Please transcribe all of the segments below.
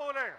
बोलें।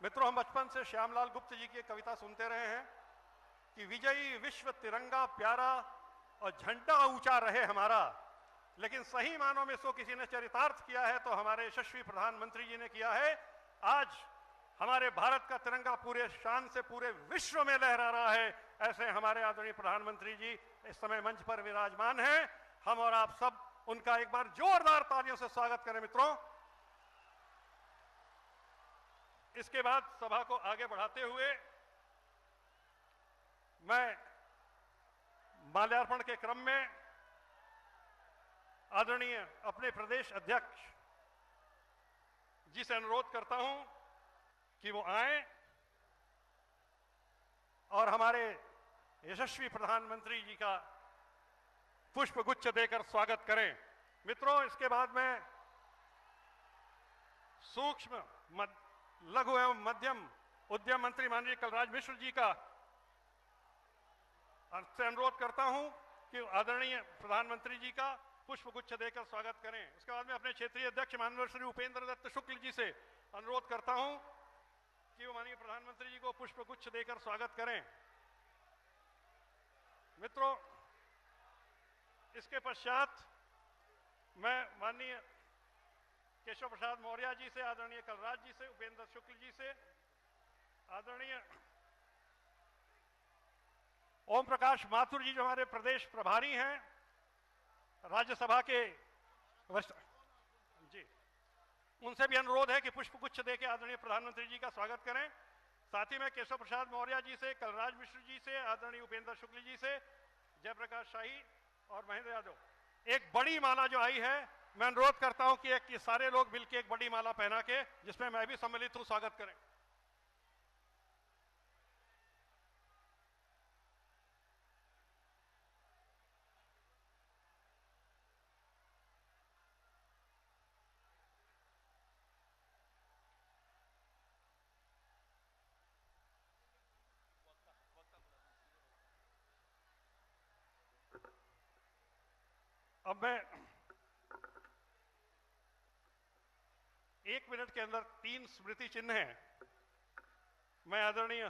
मित्रों, हम बचपन से श्यामलाल गुप्त जी की कविता सुनते रहे हैं कि विजयी विश्व तिरंगा प्यारा और झंडा ऊंचा रहे हमारा। लेकिन सही मानों में इसको किसी ने चरितार्थ किया है तो हमारे यशस्वी प्रधानमंत्री जी ने किया है। आज हमारे भारत का तिरंगा पूरे शान से पूरे विश्व में लहरा रहा है। ऐसे हमारे आदरणीय प्रधानमंत्री जी इस समय मंच पर विराजमान हैं। हम और आप सब उनका एक बार जोरदार तालियों से स्वागत करें। मित्रों, इसके बाद सभा को आगे बढ़ाते हुए मैं माल्यार्पण के क्रम में आदरणीय अपने प्रदेश अध्यक्ष जी से अनुरोध करता हूं कि वो आए और हमारे यशस्वी प्रधानमंत्री जी का पुष्प गुच्छ देकर स्वागत करें। मित्रों, इसके बाद में सूक्ष्म लघु एवं मध्यम उद्यम मंत्री माननीय कलराज मिश्र जी का से अनुरोध करता हूं कि आदरणीय प्रधानमंत्री जी का पुष्प गुच्छ देकर स्वागत करें। उसके बाद में अपने क्षेत्रीय अध्यक्ष माननीय श्री उपेंद्र दत्त शुक्ल जी से अनुरोध करता हूं कि वो माननीय प्रधानमंत्री जी को पुष्प गुच्छ देकर स्वागत करें। मित्रों, इसके पश्चात मैं माननीय केशव प्रसाद मौर्य जी से, आदरणीय कलराज जी से, उपेंद्र शुक्ल जी से, आदरणीय ओम प्रकाश माथुर जी जो हमारे प्रदेश प्रभारी हैं, राज्यसभा के जी, उनसे भी अनुरोध है कि पुष्प गुच्छ देकर आदरणीय प्रधानमंत्री जी का स्वागत करें। साथ ही मैं केशव प्रसाद मौर्य जी से, कलराज मिश्र जी से, आदरणीय उपेंद्र शुक्ल जी से, जयप्रकाश शाही और महेंद्र यादव एक बड़ी माला जो आई है, मैं अनुरोध करता हूं कि ये सारे लोग मिलकर एक बड़ी माला पहना के, जिसमें मैं भी सम्मिलित हूं, स्वागत करें। अब मैं 1 मिनट के अंदर 3 स्मृति चिन्ह हैं। मैं आदरणीय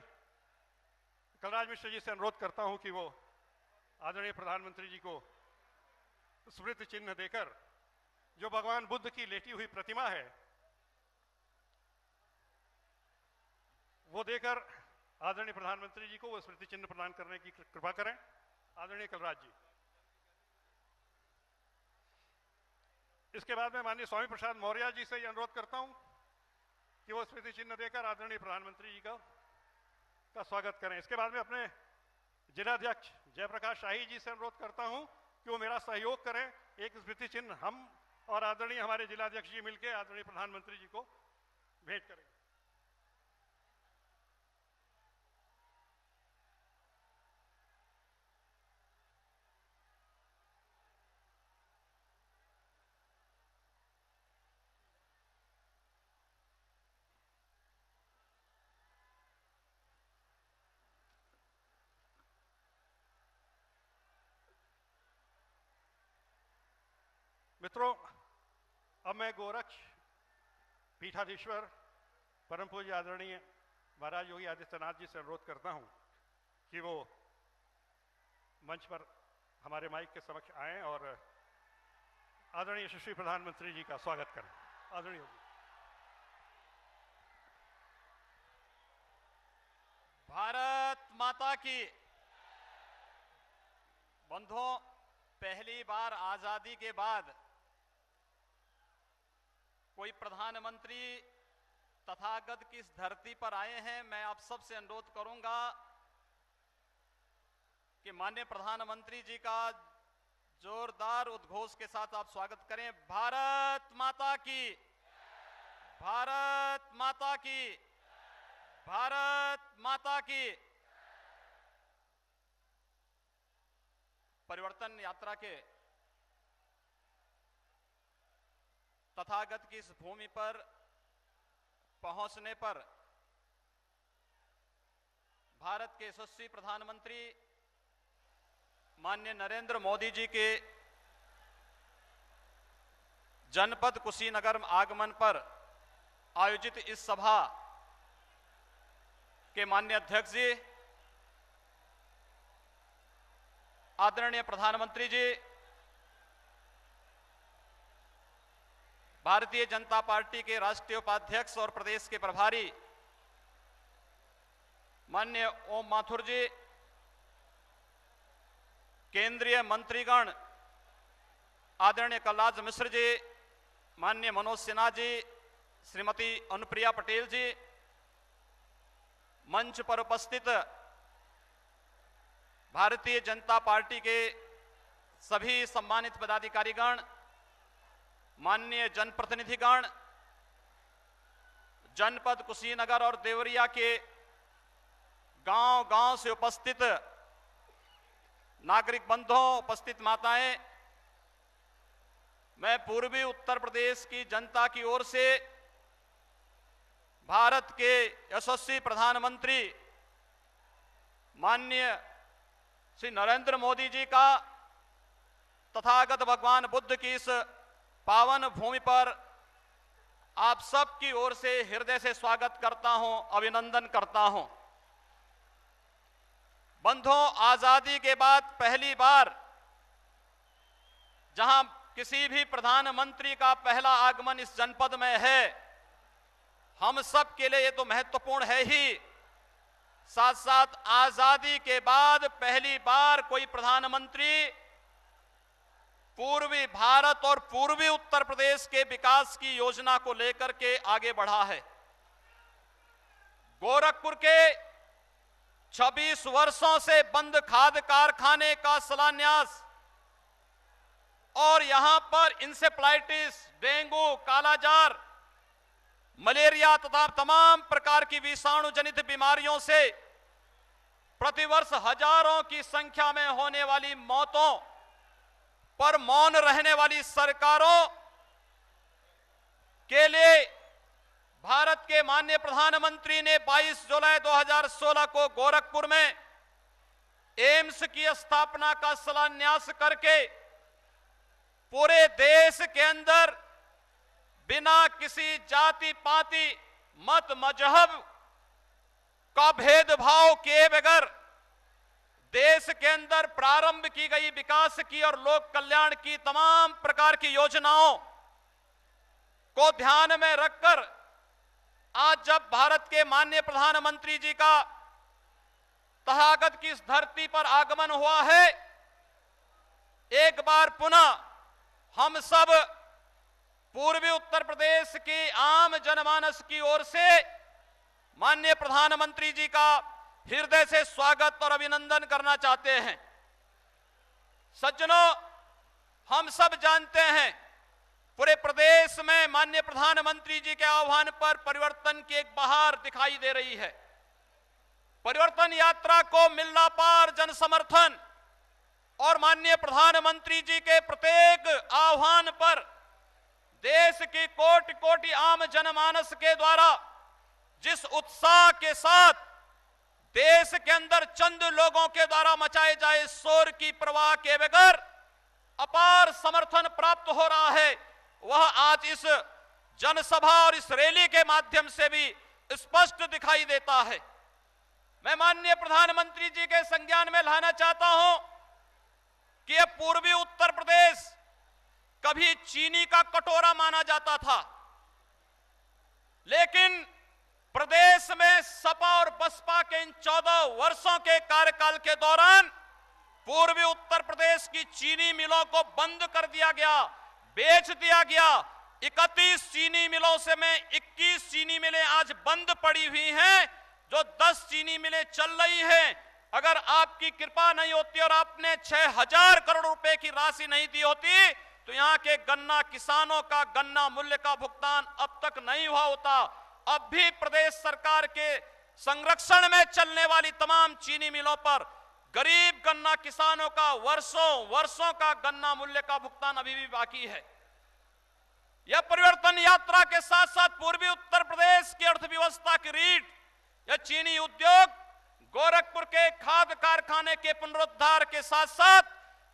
कलराज मिश्र जी से अनुरोध करता हूं कि वो आदरणीय प्रधानमंत्री जी को स्मृति चिन्ह देकर, जो भगवान बुद्ध की लेटी हुई प्रतिमा है, वो देकर आदरणीय प्रधानमंत्री जी को वो स्मृति चिन्ह प्रदान करने की कृपा करें। आदरणीय कलराज जी। इसके बाद मैं माननीय स्वामी प्रसाद मौर्य जी से यह अनुरोध करता हूं कि वो स्मृति चिन्ह देकर आदरणीय प्रधानमंत्री जी का स्वागत करें। इसके बाद में अपने जिलाध्यक्ष जयप्रकाश शाही जी से अनुरोध करता हूं कि वो मेरा सहयोग करें। एक स्मृति चिन्ह हम और आदरणीय हमारे जिलाध्यक्ष जी मिलकर आदरणीय प्रधानमंत्री जी को भेंट करेंगे। मित्रों, अब मैं गोरक्ष पीठाधीश्वर परम पूज्य आदरणीय महाराज योगी आदित्यनाथ जी से अनुरोध करता हूं कि वो मंच पर हमारे माइक के समक्ष आएं और आदरणीय यशस्वी प्रधानमंत्री जी का स्वागत करें। आदरणीय योगी। भारत माता की। बंधुओं, पहली बार आजादी के बाद कोई प्रधानमंत्री तथागत की इस धरती पर आए हैं। मैं आप सबसे अनुरोध करूंगा कि माननीय प्रधानमंत्री जी का जोरदार उद्घोष के साथ आप स्वागत करें। भारत माता की, भारत माता की, भारत माता की। परिवर्तन यात्रा के तथागत की इस भूमि पर पहुंचने पर भारत के यशस्वी प्रधानमंत्री माननीय नरेंद्र मोदी जी के जनपद कुशीनगर आगमन पर आयोजित इस सभा के माननीय अध्यक्ष जी, आदरणीय प्रधानमंत्री जी, भारतीय जनता पार्टी के राष्ट्रीय उपाध्यक्ष और प्रदेश के प्रभारी माननीय ओम माथुर जी, केंद्रीय मंत्रीगण आदरणीय कलराज मिश्र जी, माननीय मनोज सिन्हा जी, श्रीमती अनुप्रिया पटेल जी, मंच पर उपस्थित भारतीय जनता पार्टी के सभी सम्मानित पदाधिकारीगण, माननीय जनप्रतिनिधिगण, जनपद कुशीनगर और देवरिया के गांव-गांव से उपस्थित नागरिक बंधुओं, उपस्थित माताएं, मैं पूर्वी उत्तर प्रदेश की जनता की ओर से भारत के यशस्वी प्रधानमंत्री माननीय श्री नरेंद्र मोदी जी का तथागत भगवान बुद्ध की इस पावन भूमि पर आप सब की ओर से हृदय से स्वागत करता हूं, अभिनंदन करता हूं। बंधुओं, आजादी के बाद पहली बार जहां किसी भी प्रधानमंत्री का पहला आगमन इस जनपद में है, हम सब के लिए ये तो महत्वपूर्ण है ही, साथ साथ आजादी के बाद पहली बार कोई प्रधानमंत्री पूर्वी भारत और पूर्वी उत्तर प्रदेश के विकास की योजना को लेकर के आगे बढ़ा है। गोरखपुर के 26 वर्षों से बंद खाद कारखाने का शिलान्यास और यहां पर इंसेफ्लाइटिस, डेंगू, कालाजार, मलेरिया तथा तमाम प्रकार की विषाणु जनित बीमारियों से प्रतिवर्ष हजारों की संख्या में होने वाली मौतों पर मौन रहने वाली सरकारों के लिए भारत के माननीय प्रधानमंत्री ने 22 जुलाई 2016 को गोरखपुर में एम्स की स्थापना का शिलान्यास करके पूरे देश के अंदर बिना किसी जाति पाति मत मजहब का भेदभाव किए बगैर देश के अंदर प्रारंभ की गई विकास की और लोक कल्याण की तमाम प्रकार की योजनाओं को ध्यान में रखकर आज जब भारत के माननीय प्रधानमंत्री जी का तथागत की इस धरती पर आगमन हुआ है, एक बार पुनः हम सब पूर्वी उत्तर प्रदेश के आम जनमानस की ओर से माननीय प्रधानमंत्री जी का हृदय से स्वागत और अभिनंदन करना चाहते हैं। सज्जनों, हम सब जानते हैं पूरे प्रदेश में माननीय प्रधानमंत्री जी के आह्वान पर परिवर्तन की एक बहार दिखाई दे रही है। परिवर्तन यात्रा को मिलना पार जन समर्थन और माननीय प्रधानमंत्री जी के प्रत्येक आह्वान पर देश की कोटि कोटि आम जनमानस के द्वारा जिस उत्साह के साथ देश के अंदर चंद लोगों के द्वारा मचाए जाए शोर की परवाह के बगैर अपार समर्थन प्राप्त हो रहा है, वह आज इस जनसभा और इस रैली के माध्यम से भी स्पष्ट दिखाई देता है। मैं माननीय प्रधानमंत्री जी के संज्ञान में लाना चाहता हूं कि यह पूर्वी उत्तर प्रदेश कभी चीनी का कटोरा माना जाता था, लेकिन प्रदेश में सपा और बसपा के इन 14 वर्षों के कार्यकाल के दौरान पूर्वी उत्तर प्रदेश की चीनी मिलों को बंद कर दिया गया, बेच दिया गया। 31 चीनी मिलों से में 21 चीनी मिलें आज बंद पड़ी हुई हैं, जो 10 चीनी मिलें चल रही हैं। अगर आपकी कृपा नहीं होती और आपने 6,000 करोड़ रुपए की राशि नहीं दी होती तो यहां के गन्ना किसानों का गन्ना मूल्य का भुगतान अब तक नहीं हुआ होता। अब भी प्रदेश सरकार के संरक्षण में चलने वाली तमाम चीनी मिलों पर गरीब गन्ना किसानों का वर्षों का गन्ना मूल्य का भुगतान अभी भी बाकी है। यह परिवर्तन यात्रा के साथ साथ पूर्वी उत्तर प्रदेश की अर्थव्यवस्था की रीढ़, यह चीनी उद्योग, गोरखपुर के खाद्य कारखाने के पुनरुद्धार के साथ साथ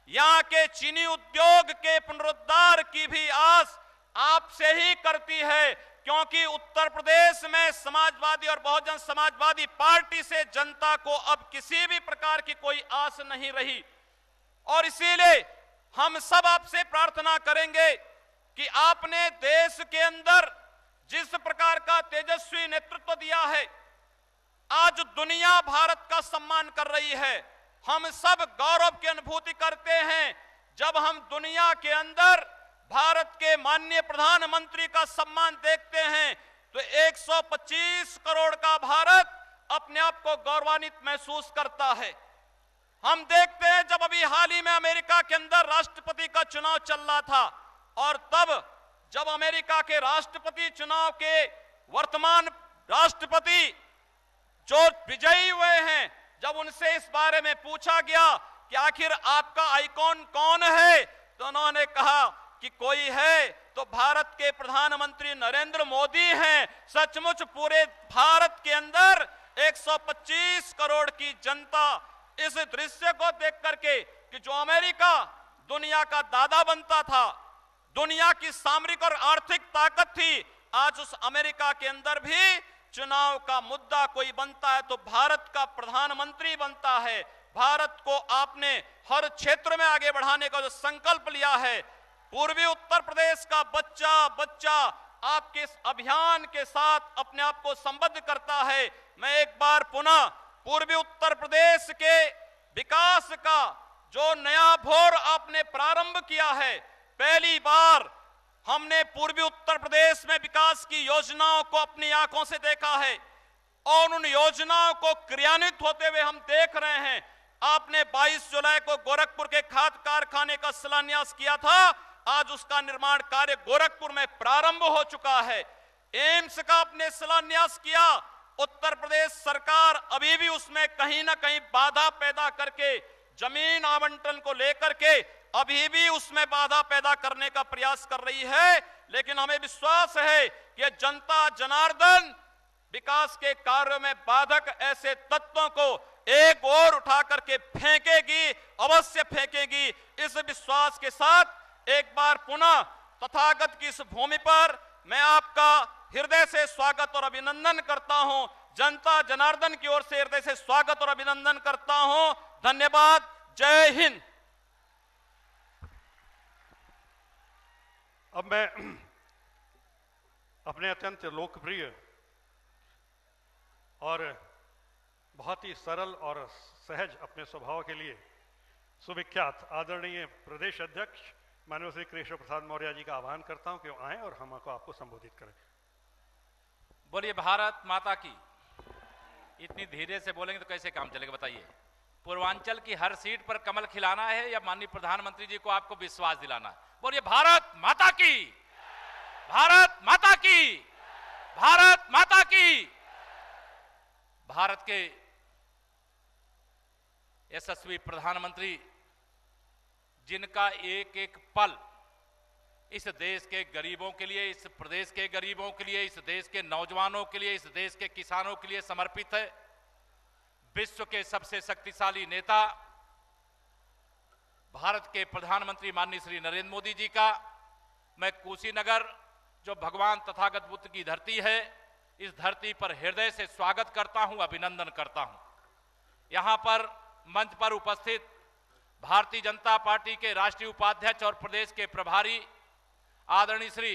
यहां के चीनी उद्योग के पुनरुद्धार की भी आस आपसे ही करती है, क्योंकि उत्तर प्रदेश में समाजवादी और बहुजन समाजवादी पार्टी से जनता को अब किसी भी प्रकार की कोई आस नहीं रही। और इसीलिए हम सब आपसे प्रार्थना करेंगे कि आपने देश के अंदर जिस प्रकार का तेजस्वी नेतृत्व दिया है, आज दुनिया भारत का सम्मान कर रही है। हम सब गौरव की अनुभूति करते हैं जब हम दुनिया के अंदर भारत के माननीय प्रधानमंत्री का सम्मान देखते हैं तो 125 करोड़ का भारत अपने आप को गौरवान्वित महसूस करता है। हम देखते हैं जब अभी हाल ही में अमेरिका के अंदर राष्ट्रपति का चुनाव चल रहा था और तब जब अमेरिका के राष्ट्रपति चुनाव के वर्तमान राष्ट्रपति जो विजयी हुए हैं, जब उनसे इस बारे में पूछा गया कि आखिर आपका आइकॉन कौन है, तो उन्होंने कहा कि कोई है तो भारत के प्रधानमंत्री नरेंद्र मोदी हैं। सचमुच पूरे भारत के अंदर 125 करोड़ की जनता इस दृश्य को देख करके कि जो अमेरिका दुनिया का दादा बनता था, दुनिया की सामरिक और आर्थिक ताकत थी, आज उस अमेरिका के अंदर भी चुनाव का मुद्दा कोई बनता है तो भारत का प्रधानमंत्री बनता है। भारत को आपने हर क्षेत्र में आगे बढ़ाने का जो संकल्प लिया है, पूर्वी उत्तर प्रदेश का बच्चा बच्चा आपके इस अभियान के साथ अपने आप को संबद्ध करता है। मैं एक बार पुनः पूर्वी उत्तर प्रदेश के विकास का जो नया भोर आपने प्रारंभ किया है, पहली बार हमने पूर्वी उत्तर प्रदेश में विकास की योजनाओं को अपनी आंखों से देखा है और उन योजनाओं को क्रियान्वित होते हुए हम देख रहे हैं। आपने 22 जुलाई को गोरखपुर के खाद्य कारखाने का शिलान्यास किया था, आज उसका निर्माण कार्य गोरखपुर में प्रारंभ हो चुका है। एम्स का आपने शिलान्यास किया, उत्तर प्रदेश सरकार अभी भी उसमें कहीं ना कहीं बाधा पैदा करके जमीन आवंटन को लेकर के अभी भी उसमें बाधा पैदा करने का प्रयास कर रही है, लेकिन हमें विश्वास है कि जनता जनार्दन विकास के कार्यों में बाधक ऐसे तत्वों को एक ओर उठा करके फेंकेगी, अवश्य फेंकेगी। इस विश्वास के साथ एक बार पुनः तथागत की इस भूमि पर मैं आपका हृदय से स्वागत और अभिनंदन करता हूं। जनता जनार्दन की ओर से हृदय से स्वागत और अभिनंदन करता हूं। धन्यवाद। जय हिंद। अब मैं अपने अत्यंत लोकप्रिय और बहुत ही सरल और सहज अपने स्वभाव के लिए सुविख्यात आदरणीय प्रदेश अध्यक्ष माननीय श्री कृष्ण प्रसाद मौर्य जी का आह्वान करता हूं कि वो आए और हम आपको संबोधित करें। बोलिए भारत माता की। इतनी धीरे से बोलेंगे तो कैसे काम चलेगा बताइए। पूर्वांचल की हर सीट पर कमल खिलाना है या माननीय प्रधानमंत्री जी को आपको विश्वास दिलाना है? बोलिए भारत माता की, भारत माता की, भारत माता की। भारत के यशस्वी प्रधानमंत्री जिनका एक एक पल इस देश के गरीबों के लिए, इस प्रदेश के गरीबों के लिए, इस देश के नौजवानों के लिए, इस देश के किसानों के लिए समर्पित है। विश्व के सबसे शक्तिशाली नेता भारत के प्रधानमंत्री माननीय श्री नरेंद्र मोदी जी का मैं कुशीनगर जो भगवान तथागत बुद्ध की धरती है, इस धरती पर हृदय से स्वागत करता हूं, अभिनंदन करता हूं। यहां पर मंच पर उपस्थित भारतीय जनता पार्टी के राष्ट्रीय उपाध्यक्ष और प्रदेश के प्रभारी आदरणीय श्री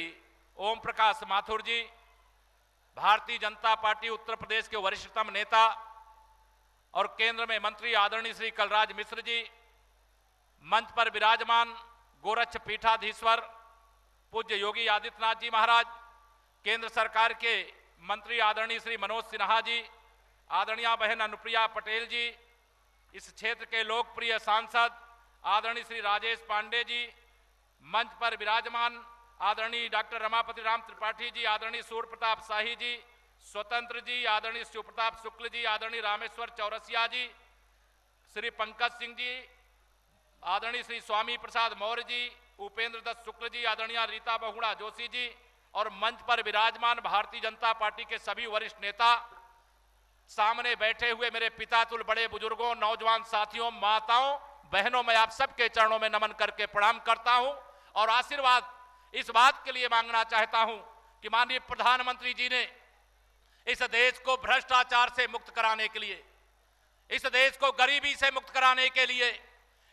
ओम प्रकाश माथुर जी, भारतीय जनता पार्टी उत्तर प्रदेश के वरिष्ठतम नेता और केंद्र में मंत्री आदरणीय श्री कलराज मिश्र जी, मंच पर विराजमान गोरक्ष पीठाधीश्वर पूज्य योगी आदित्यनाथ जी महाराज, केंद्र सरकार के मंत्री आदरणीय श्री मनोज सिन्हा जी, आदरणीय बहन अनुप्रिया पटेल जी, इस क्षेत्र के लोकप्रिय सांसद आदरणीय श्री राजेश पांडे जी, मंच पर विराजमान आदरणीय डॉक्टर रमापति राम त्रिपाठी जी, आदरणीय सूर्य प्रताप शाही जी, स्वतंत्र जी, आदरणीय शिव प्रताप शुक्ल जी, आदरणीय रामेश्वर चौरसिया जी, श्री पंकज सिंह जी, आदरणीय श्री स्वामी प्रसाद मौर्य जी, उपेंद्र दत्त शुक्ल जी, आदरणीय रीता बहुगुणा जोशी जी और मंच पर विराजमान भारतीय जनता पार्टी के सभी वरिष्ठ नेता, सामने बैठे हुए मेरे पितातुल बड़े बुजुर्गों, नौजवान साथियों, माताओं, बहनों, मैं आप सबके चरणों में नमन करके प्रणाम करता हूं और आशीर्वाद इस बात के लिए मांगना चाहता हूं कि माननीय प्रधानमंत्री जी ने इस देश को भ्रष्टाचार से मुक्त कराने के लिए, इस देश को गरीबी से मुक्त कराने के लिए,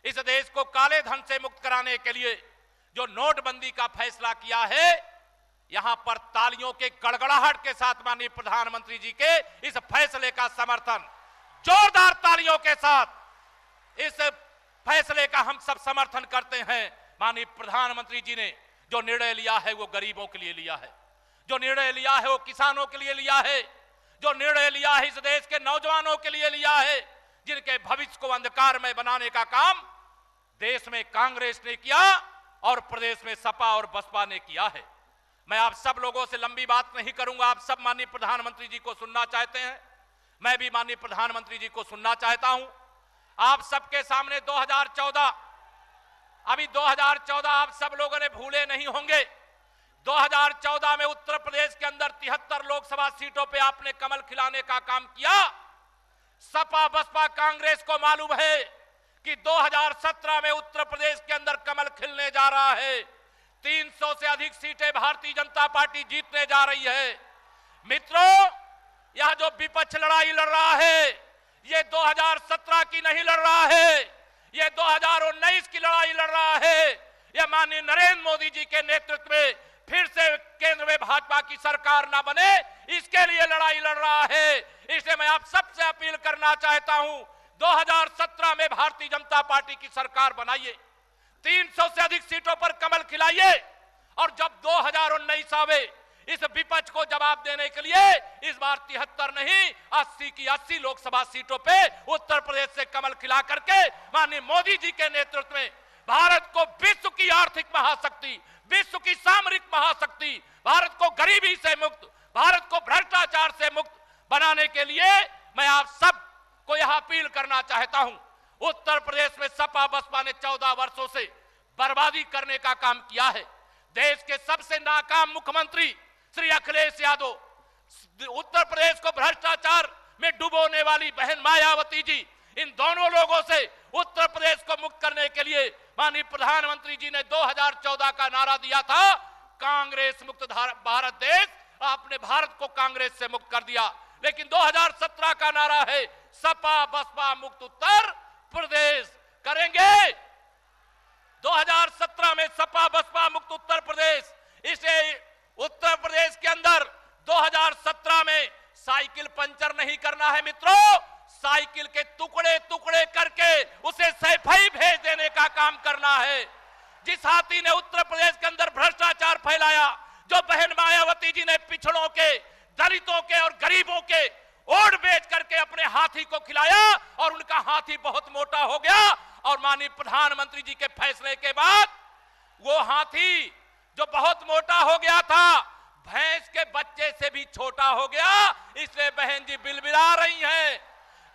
इस देश को काले धन से मुक्त कराने के लिए जो नोटबंदी का फैसला किया है, यहां पर तालियों के गड़गड़ाहट के साथ माननीय प्रधानमंत्री जी के इस फैसले का समर्थन, जोरदार तालियों के साथ इस फैसले का हम सब समर्थन करते हैं। माननीय प्रधानमंत्री जी ने जो निर्णय लिया है वो गरीबों के लिए लिया है, जो निर्णय लिया है वो किसानों के लिए लिया है, जो निर्णय लिया है इस देश के नौजवानों के लिए लिया है, जिनके भविष्य को अंधकार में बनाने का काम देश में कांग्रेस ने किया और प्रदेश में सपा और बसपा ने किया है। मैं आप सब लोगों से लंबी बात नहीं करूंगा, आप सब माननीय प्रधानमंत्री जी को सुनना चाहते हैं, मैं भी माननीय प्रधानमंत्री जी को सुनना चाहता हूं। आप सबके सामने 2014, अभी 2014 आप सब लोगों ने भूले नहीं होंगे। 2014 में उत्तर प्रदेश के अंदर 73 लोकसभा सीटों पे आपने कमल खिलाने का काम किया। सपा बसपा कांग्रेस को मालूम है कि 2017 में उत्तर प्रदेश के अंदर कमल खिलने जा रहा है। 300 से अधिक सीटें भारतीय जनता पार्टी जीतने जा रही है। मित्रों, यह जो विपक्ष लड़ाई लड़ रहा है, ये 2017 की नहीं लड़ रहा है, ये 2019 की लड़ाई लड़ रहा है। यह माननीय नरेंद्र मोदी जी के नेतृत्व में फिर से केंद्र में भाजपा की सरकार ना बने, इसके लिए लड़ाई लड़ रहा है। इसलिए मैं आप सबसे अपील करना चाहता हूं, 2017 में भारतीय जनता पार्टी की सरकार बनाइए, 300 से अधिक सीटों पर कमल खिलाइए और जब 2019 आवे, इस विपक्ष को जवाब देने के लिए इस बार 73 नहीं 80 की 80 लोकसभा सीटों पे उत्तर प्रदेश से कमल खिला करके माननीय मोदी जी के नेतृत्व में भारत को विश्व की आर्थिक महाशक्ति, विश्व की सामरिक महाशक्ति, भारत को गरीबी से मुक्त, भारत को भ्रष्टाचार से मुक्त बनाने के लिए मैं आप सब को यह अपील करना चाहता हूं। उत्तर प्रदेश में सपा बसपा ने 14 वर्षों से बर्बादी करने का काम किया है। देश के सबसे नाकाम मुख्यमंत्री श्री अखिलेश यादव, उत्तर प्रदेश को भ्रष्टाचार में डुबोने वाली बहन मायावती जी, इन दोनों लोगों से उत्तर प्रदेश को मुक्त करने के लिए माननीय प्रधानमंत्री जी ने 2014 का नारा दिया था, कांग्रेस मुक्त भारत देश। आपने भारत को कांग्रेस से मुक्त कर दिया। लेकिन 2017 का नारा है, सपा बसपा मुक्त उत्तर प्रदेश करेंगे। 2017 में सपा बसपा मुक्त उत्तर प्रदेश। इसे उत्तर प्रदेश के अंदर 2017 में साइकिल पंचर नहीं करना है मित्रों, साइकिल के टुकड़े टुकड़े करके उसे सैफई भेज देने का काम करना है। जिस हाथी ने उत्तर प्रदेश के अंदर भ्रष्टाचार फैलाया, जो बहन मायावती जी ने पिछड़ों के, दलितों के और गरीबों के ओढ़ बेच करके अपने हाथी को खिलाया और उनका हाथी बहुत मोटा हो गया और माननीय प्रधानमंत्री जी के फैसले के बाद वो हाथी जो बहुत मोटा हो गया था, भैंस के बच्चे से भी छोटा हो गया। इसलिए बहन जी बिलबिला रही हैं,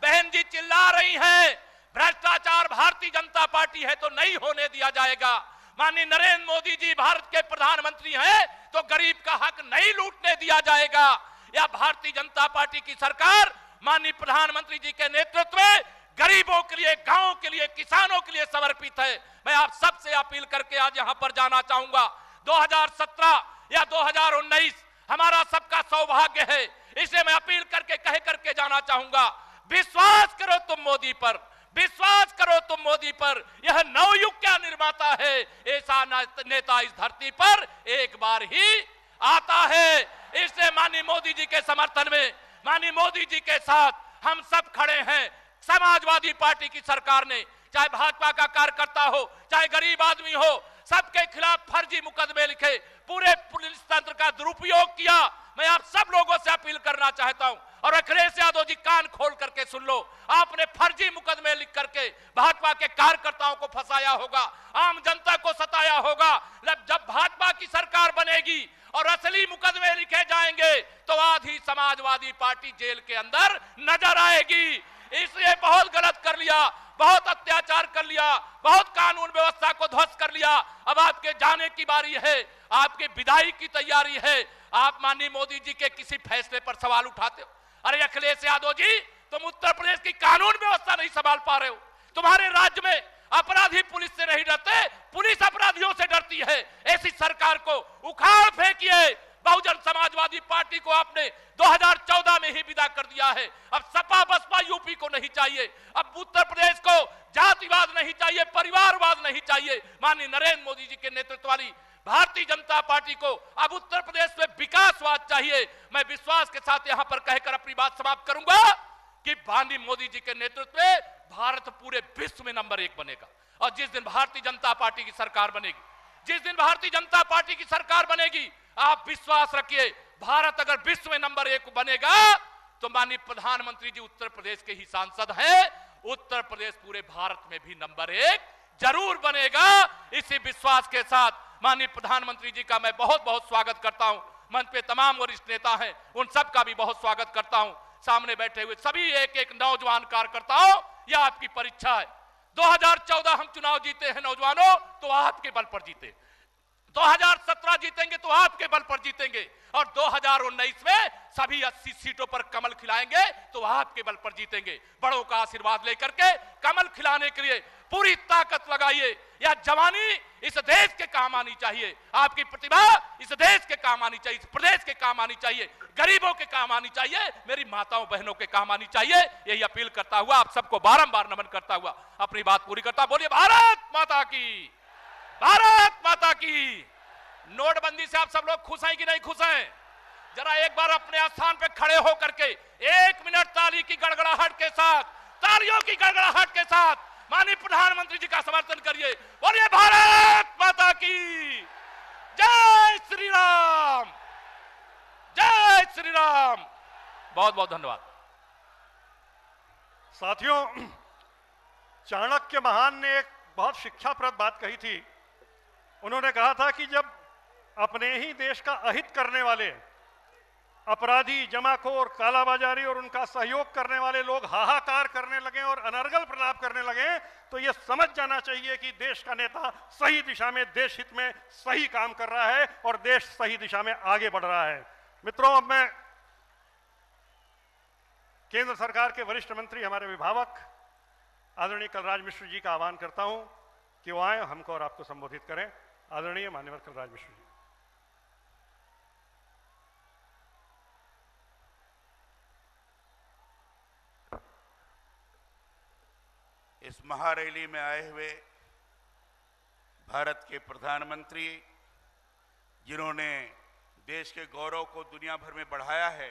बहन जी चिल्ला रही हैं, भ्रष्टाचार भारतीय जनता पार्टी है तो नहीं होने दिया जाएगा। माननीय नरेंद्र मोदी जी भारत के प्रधानमंत्री हैं तो गरीब का हक नहीं लूटने दिया जाएगा। या भारतीय जनता पार्टी की सरकार माननीय प्रधानमंत्री जी के नेतृत्व में गरीबों के लिए, गांवों के लिए, किसानों के लिए समर्पित है। मैं आप सबसे अपील करके आज यहां पर जाना चाहूंगा, 2017 या 2019 हमारा सबका सौभाग्य है। इसलिए मैं अपील करके कह करके जाना चाहूंगा, विश्वास करो तुम मोदी पर, विश्वास करो तुम मोदी पर। यह नवयुग का निर्माता है, ऐसा नेता इस धरती पर एक बार ही आता है। इसलिए माननीय मोदी जी के समर्थन में, माननीय मोदी जी के साथ हम सब खड़े हैं। समाजवादी पार्टी की सरकार ने, चाहे भाजपा का कार्यकर्ता हो, चाहे गरीब आदमी हो, सबके खिलाफ फर्जी मुकदमे लिखे, पूरे पुलिस तंत्र का दुरुपयोग किया। मैं आप सब लोगों से अपील करना चाहता हूं, और अखिलेश यादव जी कान खोल करके सुन लो, आपने फर्जी मुकदमे लिख करके भाजपा के कार्यकर्ताओं को फंसाया होगा, आम जनता को सताया होगा। जब भाजपा की सरकार बनेगी और असली मुकदमे लिखे जाएंगे तो आधी समाजवादी पार्टी जेल के अंदर नजर आएगी। इसलिए बहुत गलत कर लिया, बहुत अत्याचार कर लिया, बहुत कानून व्यवस्था को ध्वस्त कर लिया। अब आपके जाने की बारी है, आपके विदाई की तैयारी है। आप माननीय मोदी जी के किसी फैसले पर सवाल उठाते हो। अरे अखिलेश यादव जी, तुम उत्तर प्रदेश की कानून व्यवस्था नहीं संभाल पा रहे हो। तुम्हारे राज्य में अपराधी पुलिस से नहीं डरते, पुलिस अपराधियों से डरती है। ऐसी सरकार को उखाड़ फेंकिए। बहुजन समाजवादी पार्टी को आपने 2014 में ही विदा कर दिया है। अब सपा बसपा यूपी को नहीं चाहिए, अब उत्तर प्रदेश को जातिवाद नहीं चाहिए, परिवारवाद नहीं चाहिए। माननीय नरेंद्र मोदी जी के नेतृत्व वाली भारतीय जनता पार्टी को अब उत्तर प्रदेश में विकासवाद चाहिए। मैं विश्वास के साथ यहां पर कहकर अपनी बात समाप्त करूंगा कि माननीय मोदी जी के नेतृत्व में भारत पूरे विश्व में नंबर 1 बनेगा। और जिस दिन भारतीय जनता पार्टी की सरकार बनेगी, जिस दिन भारतीय जनता पार्टी की सरकार बनेगी, आप विश्वास रखिए, भारत अगर विश्व में नंबर 1 बनेगा तो माननीय प्रधानमंत्री जी उत्तर प्रदेश के ही सांसद हैं, उत्तर प्रदेश पूरे भारत में भी नंबर 1 जरूर बनेगा। इसी विश्वास के साथ माननीय प्रधानमंत्री जी का मैं बहुत बहुत स्वागत करता हूं। मंच पे तमाम वरिष्ठ नेता हैं, उन सब का भी बहुत स्वागत करता हूं। सामने बैठे हुए सभी एक एक नौजवान कार्यकर्ताओं, यह आपकी परीक्षा है। 2014 हम चुनाव जीते हैं नौजवानों, तो आपके बल पर जीते। 2017 जीतेंगे तो आपके बल पर जीतेंगे, और 2019 में सभी 80 सीटों पर कमल खिलाएंगे तो आपके बल पर जीतेंगे। बड़ों का आशीर्वाद लेकर के कमल खिलाने के लिए पूरी ताकत लगाइए। यह जवानी इस देश के काम आनी चाहिए, आपकी प्रतिभा इस देश के काम आनी चाहिए, इस प्रदेश के काम आनी चाहिए, गरीबों के काम आनी चाहिए, मेरी माताओं बहनों के काम आनी चाहिए। यही अपील करता हुआ आप सबको बारंबार नमन करता हुआ अपनी बात पूरी करता। बोलिए भारत माता की, भारत माता की। नोटबंदी से आप सब लोग खुश हैं कि नहीं खुश हैं? जरा एक बार अपने स्थान पे खड़े होकर के 1 मिनट ताली की गड़गड़ाहट के साथ, तालियों की गड़गड़ाहट के साथ माननीय प्रधानमंत्री जी का समर्थन करिए। बोलिए भारत माता की जय श्री राम, जय श्री राम। बहुत बहुत धन्यवाद। साथियों, चाणक्य महान ने एक बहुत शिक्षाप्रद बात कही थी। उन्होंने कहा था कि जब अपने ही देश का अहित करने वाले अपराधी, जमाखोर, कालाबाजारी और उनका सहयोग करने वाले लोग हाहाकार करने लगे और अनर्गल प्रलाप करने लगे, तो यह समझ जाना चाहिए कि देश का नेता सही दिशा में, देश हित में सही काम कर रहा है और देश सही दिशा में आगे बढ़ रहा है। मित्रों, अब मैं केंद्र सरकार के वरिष्ठ मंत्री, हमारे विभावक आदरणीय कलराज मिश्र जी का आह्वान करता हूं कि वो आए, हमको और आपको संबोधित करें। आदरणीय माननीय कलराज मिश्र जी। इस महारैली में आए हुए भारत के प्रधानमंत्री, जिन्होंने देश के गौरव को दुनिया भर में बढ़ाया है,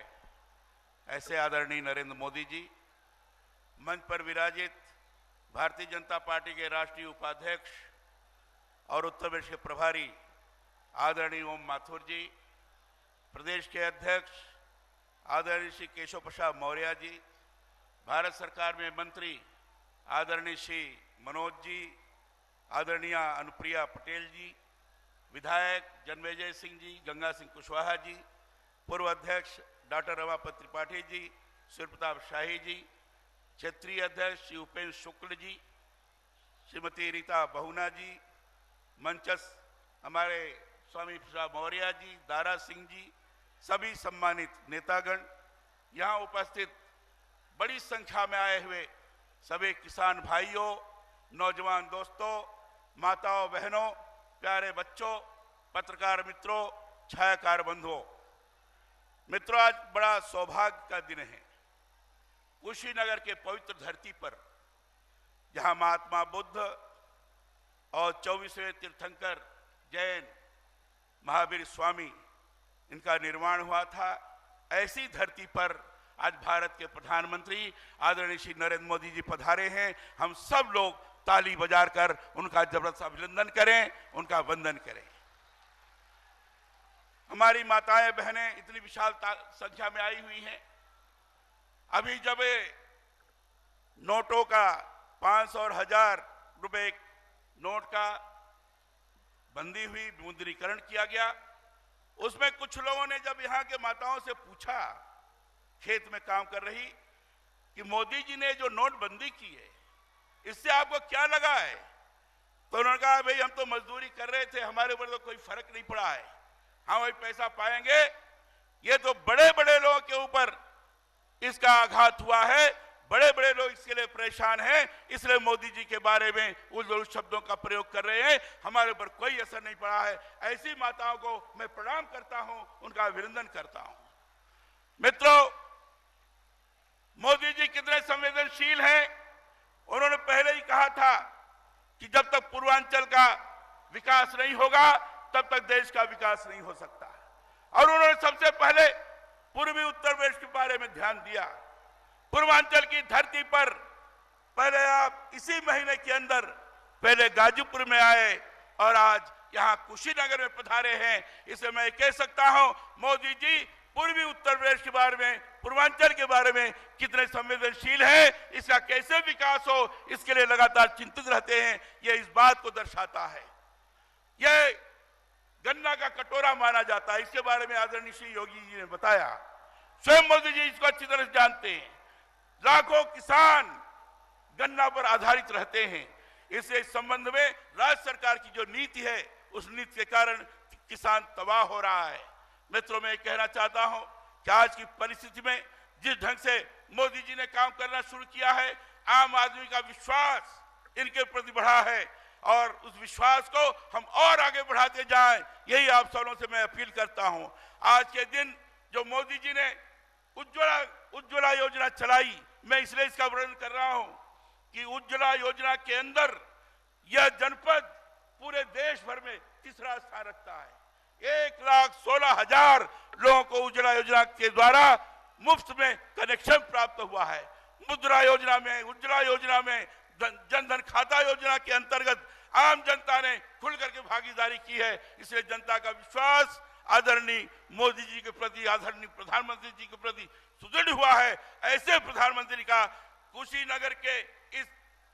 ऐसे आदरणीय नरेंद्र मोदी जी, मंच पर विराजित भारतीय जनता पार्टी के राष्ट्रीय उपाध्यक्ष और उत्तर प्रदेश के प्रभारी आदरणीय ओम माथुर जी, प्रदेश के अध्यक्ष आदरणीय श्री केशव प्रसाद मौर्य जी, भारत सरकार में मंत्री आदरणीय श्री मनोज जी, आदरणीय अनुप्रिया पटेल जी, विधायक जन्मेजय सिंह जी, गंगा सिंह कुशवाहा जी, पूर्व अध्यक्ष डॉक्टर रमापति त्रिपाठी जी, सूर्य प्रताप शाही जी, क्षेत्रीय अध्यक्ष श्री उपेन्द्र शुक्ल जी, श्रीमती रीता बहुना जी, मंचस्थ हमारे स्वामी प्रसाद मौर्य जी, दारा सिंह जी, सभी सम्मानित नेतागण, यहाँ उपस्थित बड़ी संख्या में आए हुए सभी किसान भाइयों, नौजवान दोस्तों, माताओं बहनों, प्यारे बच्चों, पत्रकार मित्रों, छायाकार बंधुओं, मित्रों, आज बड़ा सौभाग्य का दिन है। कुशीनगर के पवित्र धरती पर, जहां महात्मा बुद्ध और 24वें तीर्थंकर जैन महावीर स्वामी, इनका निर्माण हुआ था, ऐसी धरती पर आज भारत के प्रधानमंत्री आदरणीय श्री नरेंद्र मोदी जी पधारे हैं। हम सब लोग ताली बजाकर उनका जबरदस्त अभिनंदन करें, उनका वंदन करें। हमारी माताएं बहनें इतनी विशाल संख्या में आई हुई हैं। अभी जब नोटों का 500 और 1000 रुपए नोट का बंदी हुई, विमुद्रीकरण किया गया, उसमें कुछ लोगों ने जब यहाँ के माताओं से पूछा, खेत में काम कर रही, कि मोदी जी ने जो नोटबंदी की है इससे आपको क्या लगा है? तो उन्होंने कहा भाई हम तो मजदूरी कर रहे थे, हमारे ऊपर तो कोई फर्क नहीं पड़ा है, हम वही पैसा पाएंगे। ये तो बड़े बड़े लोगों के ऊपर इसका आघात हुआ है, बड़े बड़े लोग इसके लिए परेशान हैं, इसलिए मोदी जी के बारे में उन शब्दों का प्रयोग कर रहे हैं, हमारे ऊपर कोई असर नहीं पड़ा है। ऐसी माताओं को मैं प्रणाम करता हूं, उनका अभिनंदन करता हूं। मित्रों, मोदी जी कितने संवेदनशील हैं। उन्होंने पहले ही कहा था कि जब तक पूर्वांचल का विकास नहीं होगा तब तक देश का विकास नहीं हो सकता, और उन्होंने सबसे पहले पूर्वी उत्तर प्रदेश के बारे में ध्यान दिया। पूर्वांचल की धरती पर पहले आप इसी महीने के अंदर पहले गाजीपुर में आए और आज यहां कुशीनगर में पधारे हैं। इसलिए मैं कह सकता हूं मोदी जी पूर्वी उत्तर प्रदेश के बारे में, पूर्वांचल के बारे में कितने संवेदनशील हैं, इसका कैसे विकास हो इसके लिए लगातार चिंतित रहते हैं, यह इस बात को दर्शाता है। यह गन्ना का कटोरा माना जाता है, इसके बारे में आदरणीय श्री योगी जी ने बताया, स्वयं मोदी जी इसको अच्छी तरह जानते हैं। लाखों किसान गन्ना पर आधारित रहते हैं, इसलिए इस संबंध में राज्य सरकार की जो नीति है उस नीति के कारण किसान तबाह हो रहा है। मित्रों, मैं कहना चाहता हूं कि आज की परिस्थिति में जिस ढंग से मोदी जी ने काम करना शुरू किया है, आम आदमी का विश्वास इनके प्रति बढ़ा है, और उस विश्वास को हम और आगे बढ़ाते जाएं, यही आप सबों से मैं अपील करता हूं। आज के दिन जो मोदी जी ने उज्ज्वला योजना चलाई, मैं इसलिए इसका वर्णन कर रहा हूं कि उज्ज्वला योजना के अंदर यह जनपद पूरे देश भर में तीसरा स्थान रखता है। 1,16,000 लोगों को उज्ज्वला योजना के द्वारा मुफ्त में कनेक्शन प्राप्त हुआ है। मुद्रा योजना में, उज्ज्वला योजना में, जनधन खाता योजना के अंतर्गत आम जनता ने खुल करके भागीदारी की है। इसलिए जनता का विश्वास आदरणीय मोदी जी के प्रति, आदरणीय प्रधानमंत्री जी के प्रति सुदृढ़ हुआ है। ऐसे प्रधानमंत्री का कुशीनगर के इस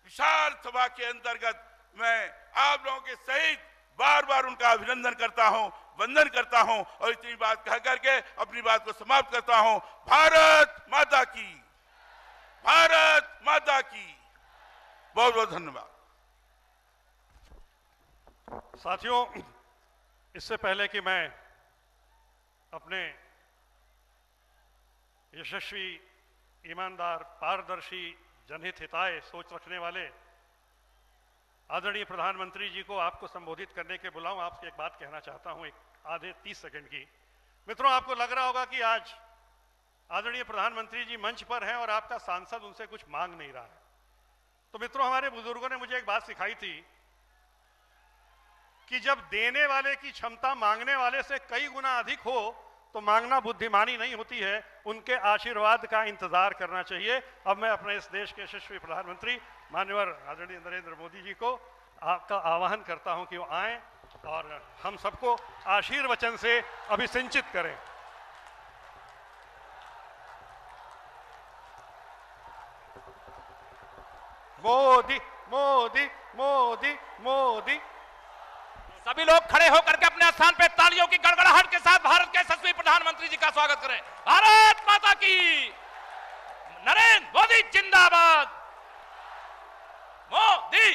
विशाल सभा के अंतर्गत मैं आप लोगों के सहित बार बार उनका अभिनंदन करता हूं, वंदन करता हूं, और इतनी बात कह करके अपनी बात को समाप्त करता हूं। भारत माता की, भारत माता की। बहुत बहुत धन्यवाद। साथियों, इससे पहले कि मैं अपने यशस्वी, ईमानदार, पारदर्शी, जनहित हिताय सोच रखने वाले आदरणीय प्रधानमंत्री जी को आपको संबोधित करने के बुलाऊं, आपसे एक बात कहना चाहता हूं, एक आधे 30 सेकंड की। मित्रों, आपको लग रहा होगा कि आज आदरणीय प्रधानमंत्री जी मंच पर हैं और आपका सांसद उनसे कुछ मांग नहीं रहा है। तो मित्रों, हमारे बुजुर्गों ने मुझे एक बात सिखाई थी कि जब देने वाले की क्षमता मांगने वाले से कई गुना अधिक हो तो मांगना बुद्धिमानी नहीं होती है, उनके आशीर्वाद का इंतजार करना चाहिए। अब मैं अपने इस देश के यशस्वी प्रधानमंत्री माननीय आदरणीय नरेंद्र मोदी जी को आपका आह्वान करता हूं कि वो आएं और हम सबको आशीर्वचन से अभिसिंचित करें। मोदी मोदी मोदी मोदी। सभी लोग खड़े होकर के अपने स्थान पे तालियों की गड़गड़ाहट के साथ भारत के यशस्वी प्रधानमंत्री जी का स्वागत करें। भारत माता की, नरेंद्र मोदी जिंदाबाद, मोदी।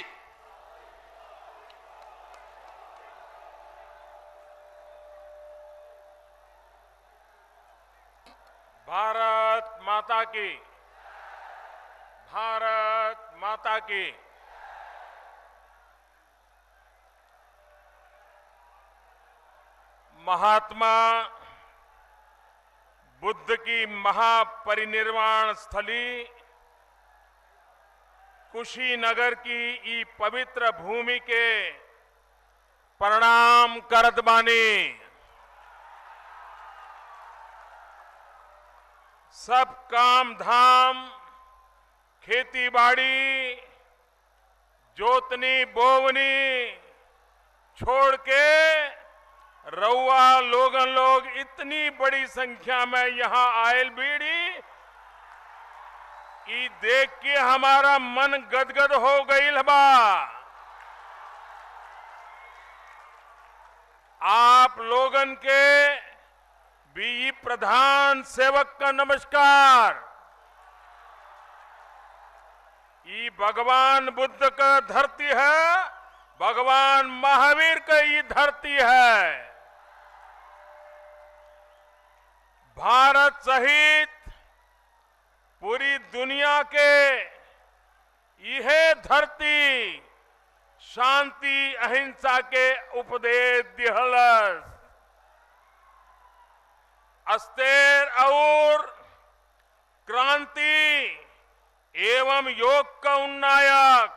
भारत माता की, भारत माता की। महात्मा बुद्ध की महापरिनिर्वाण स्थली कुशीनगर की ई पवित्र भूमि के प्रणाम करत बानी। सब काम धाम, खेती बाड़ी, जोतनी बोवनी छोड़ के रउआ लोग इतनी बड़ी संख्या में यहां आयल बीड़ी ई देख के हमारा मन गदगद हो गईल बा। आप लोगन के भी प्रधान सेवक का नमस्कार। ये भगवान बुद्ध का धरती है, भगवान महावीर का ये धरती है। भारत सहित पूरी दुनिया के यह धरती शांति अहिंसा के उपदेश दिहलस। अस्तेर और क्रांति एवं योग का उन्नायक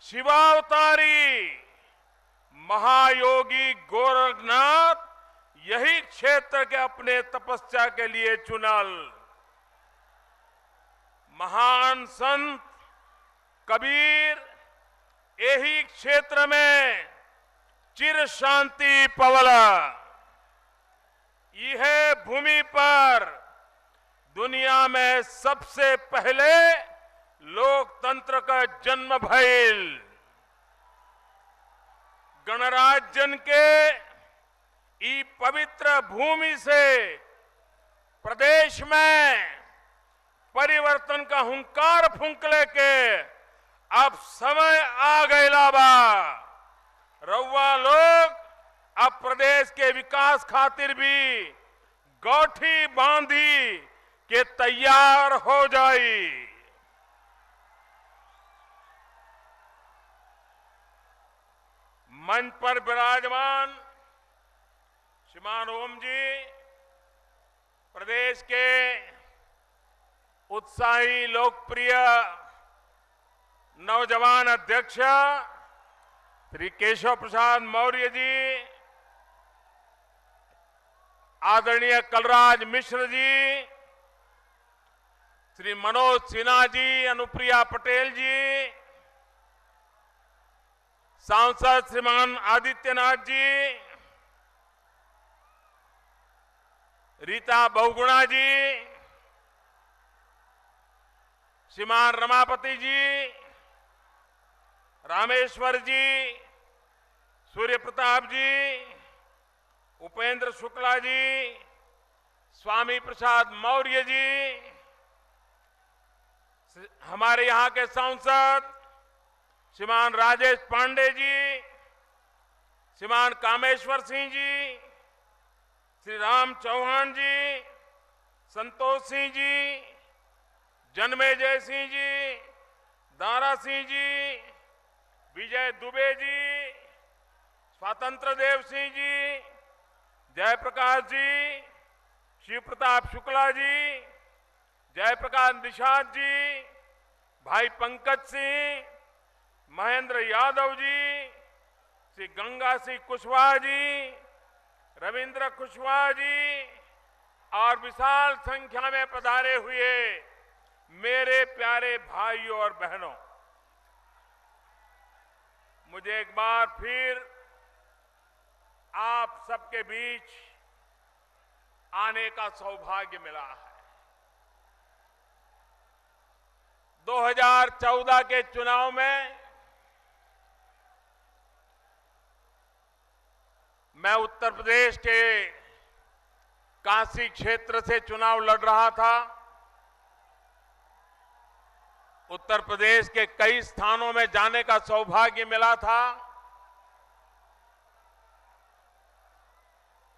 शिवावतारी महायोगी गोरखनाथ यही क्षेत्र के अपने तपस्या के लिए चुनल। महान संत कबीर यही क्षेत्र में चिर शांति पवला। यह भूमि पर दुनिया में सबसे पहले लोकतंत्र का जन्म भइल। गणराज्यन के ई पवित्र भूमि से प्रदेश में परिवर्तन का हुंकार फूंकले के अब समय आ गया बा। रउआ लोग अब प्रदेश के विकास खातिर भी गौठी बांधी के तैयार हो जाई। मंच पर विराजमान श्रीमान ओम जी, प्रदेश के उत्साही लोकप्रिय नौजवान अध्यक्ष श्री केशव प्रसाद मौर्य जी, आदरणीय कलराज मिश्र जी, श्री मनोज सिन्हा जी, अनुप्रिया पटेल जी, सांसद श्रीमान आदित्यनाथ जी, रीता बहुगुणा जी, श्रीमान रमापति जी, रामेश्वर जी, सूर्य प्रताप जी, उपेंद्र शुक्ला जी, स्वामी प्रसाद मौर्य जी, हमारे यहां के सांसद श्रीमान राजेश पांडे जी, श्रीमान कामेश्वर सिंह जी, श्री राम चौहान जी, संतोष सिंह जी, जन्मेजय सिंह जी, दारा सिंह जी, विजय दुबे जी, स्वतंत्र देव सिंह जी, जयप्रकाश जी, शिव प्रताप शुक्ला जी, जयप्रकाश निषाद जी, भाई पंकज सिंह, महेंद्र यादव जी, श्री गंगा सिंह कुशवाहा जी, रविंद्र कुशवाहा जी और विशाल संख्या में पधारे हुए मेरे प्यारे भाइयों और बहनों, मुझे एक बार फिर आप सबके बीच आने का सौभाग्य मिला है। 2014 के चुनाव में मैं उत्तर प्रदेश के काशी क्षेत्र से चुनाव लड़ रहा था। उत्तर प्रदेश के कई स्थानों में जाने का सौभाग्य मिला था,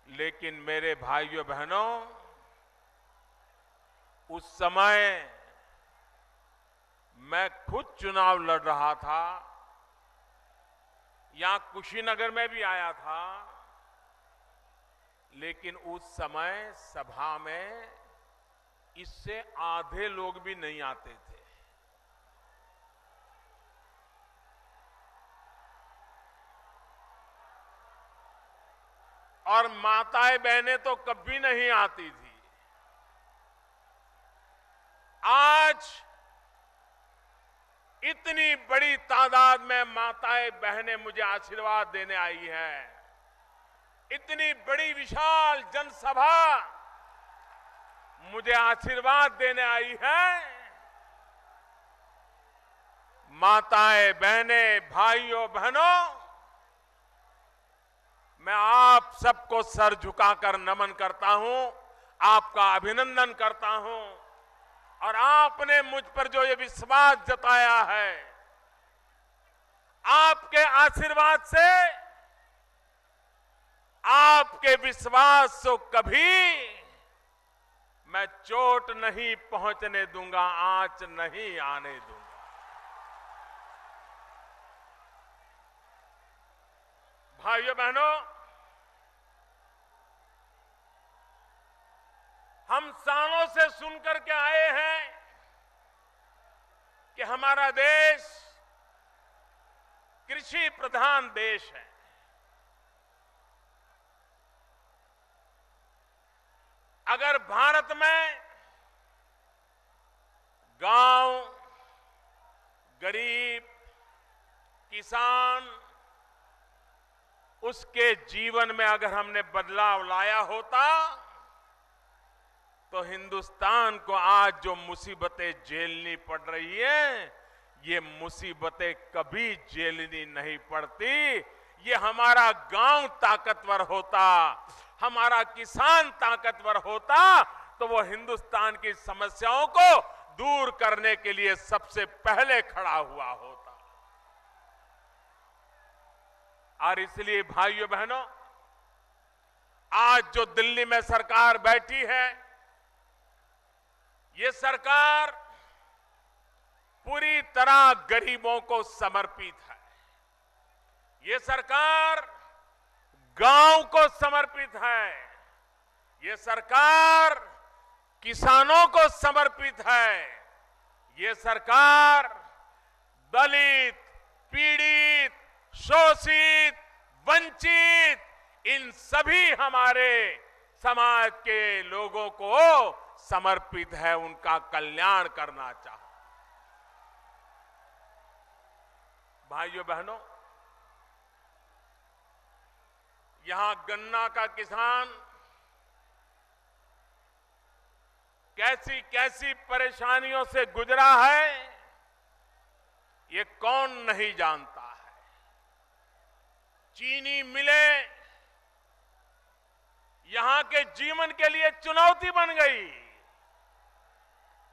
लेकिन मेरे भाइयों बहनों, उस समय मैं खुद चुनाव लड़ रहा था। यहां कुशीनगर में भी आया था, लेकिन उस समय सभा में इससे आधे लोग भी नहीं आते थे। और माताएं बहनें तो कभी नहीं आती थी। आज इतनी बड़ी तादाद में माताएं बहनें मुझे आशीर्वाद देने आई हैं। इतनी बड़ी विशाल जनसभा मुझे आशीर्वाद देने आई है। माताएं, बहनें, भाइयों, बहनों, मैं आप सबको सर झुकाकर नमन करता हूं, आपका अभिनंदन करता हूं और आपने मुझ पर जो ये विश्वास जताया है, आपके आशीर्वाद से, आपके विश्वास को कभी मैं चोट नहीं पहुंचने दूंगा, आंच नहीं आने दूंगा। भाइयों बहनों, हम सालों से सुनकर के आए हैं कि हमारा देश कृषि प्रधान देश है। अगर भारत में गांव, गरीब, किसान, उसके जीवन में अगर हमने बदलाव लाया होता तो हिंदुस्तान को आज जो मुसीबतें झेलनी पड़ रही हैं, ये मुसीबतें कभी झेलनी नहीं पड़ती। ये हमारा गांव ताकतवर होता, हमारा किसान ताकतवर होता तो वो हिंदुस्तान की समस्याओं को दूर करने के लिए सबसे पहले खड़ा हुआ होता। और इसलिए भाइयों बहनों, आज जो दिल्ली में सरकार बैठी है, ये सरकार पूरी तरह गरीबों को समर्पित है। ये सरकार गांव को समर्पित है। ये सरकार किसानों को समर्पित है। ये सरकार दलित, पीड़ित, शोषित, वंचित, इन सभी हमारे समाज के लोगों को समर्पित है, उनका कल्याण करना चाहता। भाइयों बहनों, यहां गन्ना का किसान कैसी कैसी परेशानियों से गुजरा है, ये कौन नहीं जानता है। चीनी मिलें यहां के जीवन के लिए चुनौती बन गई।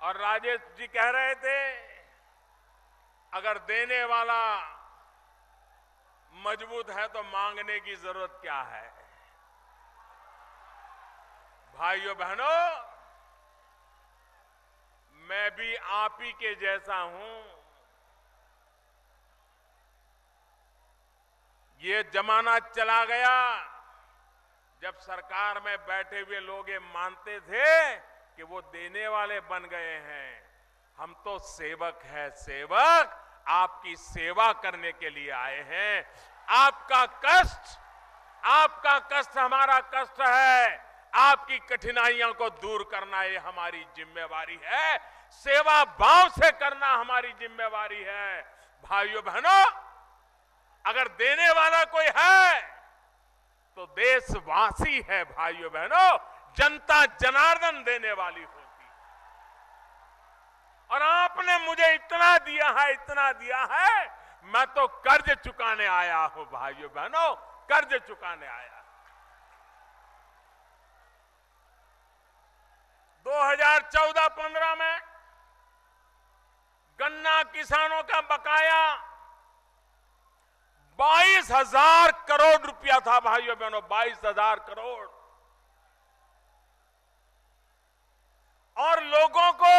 और राजेश जी कह रहे थे, अगर देने वाला मजबूत है तो मांगने की जरूरत क्या है। भाइयों बहनों, मैं भी आप ही के जैसा हूं। ये जमाना चला गया जब सरकार में बैठे हुए लोग ये मानते थे कि वो देने वाले बन गए हैं। हम तो सेवक हैं, सेवक आपकी सेवा करने के लिए आए हैं। आपका कष्ट हमारा कष्ट है। आपकी कठिनाइयों को दूर करना ये हमारी जिम्मेवारी है। सेवा भाव से करना हमारी जिम्मेवारी है। भाइयों बहनों, अगर देने वाला कोई है तो देशवासी है। भाइयों बहनों, जनता जनार्दन देने वाली होती। और आपने मुझे इतना दिया है, इतना दिया है, मैं तो कर्ज चुकाने आया हूं। भाइयों बहनों, कर्ज चुकाने आया। 2014-15 में गन्ना किसानों का बकाया 22,000 करोड़ रुपया था। भाइयों बहनों, 22,000 करोड़। और लोगों को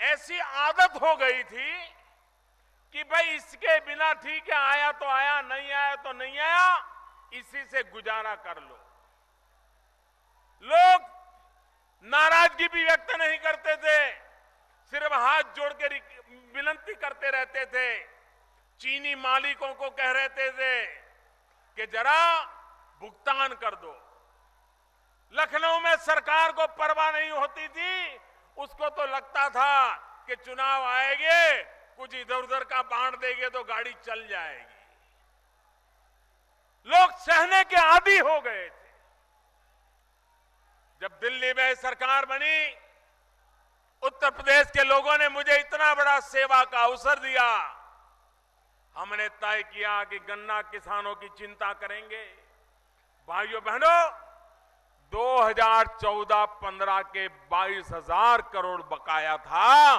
ऐसी आदत हो गई थी कि भाई इसके बिना ठीक है, आया तो आया, नहीं आया तो नहीं आया, इसी से गुजारा कर लो। लोग नाराजगी भी व्यक्त नहीं करते थे, सिर्फ हाथ जोड़ के विनती करते रहते थे। चीनी मालिकों को कह रहते थे कि जरा भुगतान कर दो। लखनऊ में सरकार को परवाह नहीं होती थी। उसको तो लगता था कि चुनाव आएंगे, कुछ इधर उधर का बांट देंगे तो गाड़ी चल जाएगी। लोग सहने के आदी हो गए थे। जब जब दिल्ली में सरकार बनी, उत्तर प्रदेश के लोगों ने मुझे इतना बड़ा सेवा का अवसर दिया। हमने तय किया कि गन्ना किसानों की चिंता करेंगे। भाइयों बहनों, 2014-15 के 22,000 करोड़ बकाया था।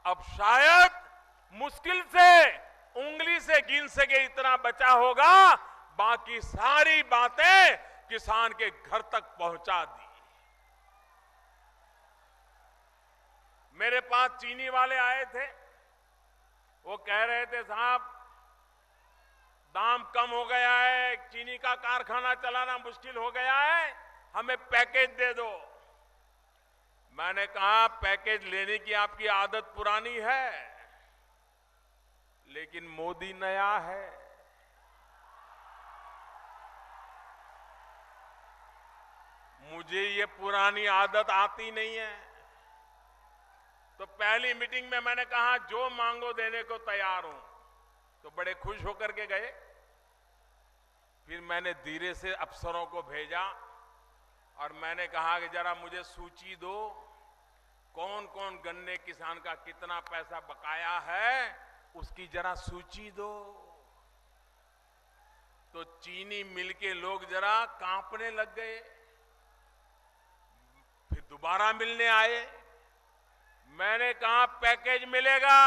अब शायद मुश्किल से उंगली से गिन सके इतना बचा होगा। बाकी सारी बातें किसान के घर तक पहुंचा दी। मेरे पास चीनी वाले आए थे, वो कह रहे थे साहब दाम कम हो गया है, चीनी का कारखाना चलाना मुश्किल हो गया है, हमें पैकेज दे दो। मैंने कहा पैकेज लेने की आपकी आदत पुरानी है, लेकिन मोदी नया है। मुझे ये पुरानी आदत आती नहीं है। तो पहली मीटिंग में मैंने कहा जो मांगो देने को तैयार हूं, तो बड़े खुश होकर के गए। फिर मैंने धीरे से अफसरों को भेजा और मैंने कहा कि जरा मुझे सूची दो, कौन कौन गन्ने किसान का कितना पैसा बकाया है, उसकी जरा सूची दो। तो चीनी मिल के लोग जरा कांपने लग गए। फिर दोबारा मिलने आए। मैंने कहा पैकेज मिलेगा,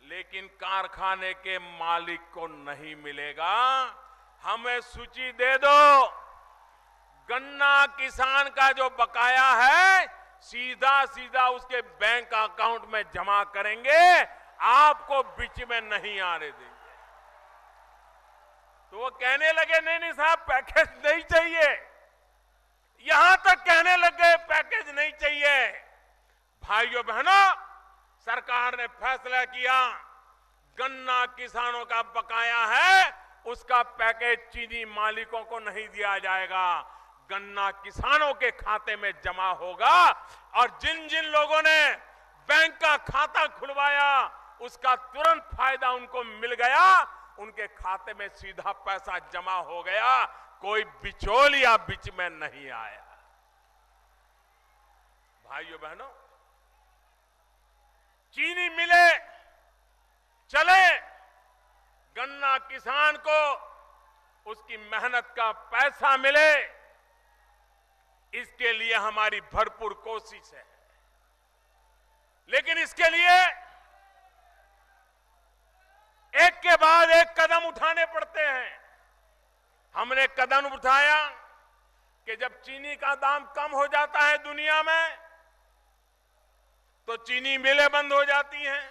लेकिन कारखाने के मालिक को नहीं मिलेगा। हमें सूची दे दो। गन्ना किसान का जो बकाया है सीधा सीधा उसके बैंक अकाउंट में जमा करेंगे, आपको बीच में नहीं आने देंगे। तो वो कहने लगे नहीं नहीं साहब पैकेज नहीं चाहिए। यहां तक कहने लग गए पैकेज नहीं चाहिए। भाइयों बहनों, सरकार ने फैसला किया गन्ना किसानों का बकाया है, उसका पैकेज चीनी मालिकों को नहीं दिया जाएगा, गन्ना किसानों के खाते में जमा होगा। और जिन जिन लोगों ने बैंक का खाता खुलवाया उसका तुरंत फायदा उनको मिल गया, उनके खाते में सीधा पैसा जमा हो गया, कोई बिचौलिया बीच में नहीं आया। भाइयों बहनों, चीनी मिले चले, गन्ना किसान को उसकी मेहनत का पैसा मिले, इसके लिए हमारी भरपूर कोशिश है। लेकिन इसके लिए एक के बाद एक कदम उठाने पड़ते हैं। हमने कदम उठाया कि जब चीनी का दाम कम हो जाता है दुनिया में, तो चीनी मिलें बंद हो जाती हैं।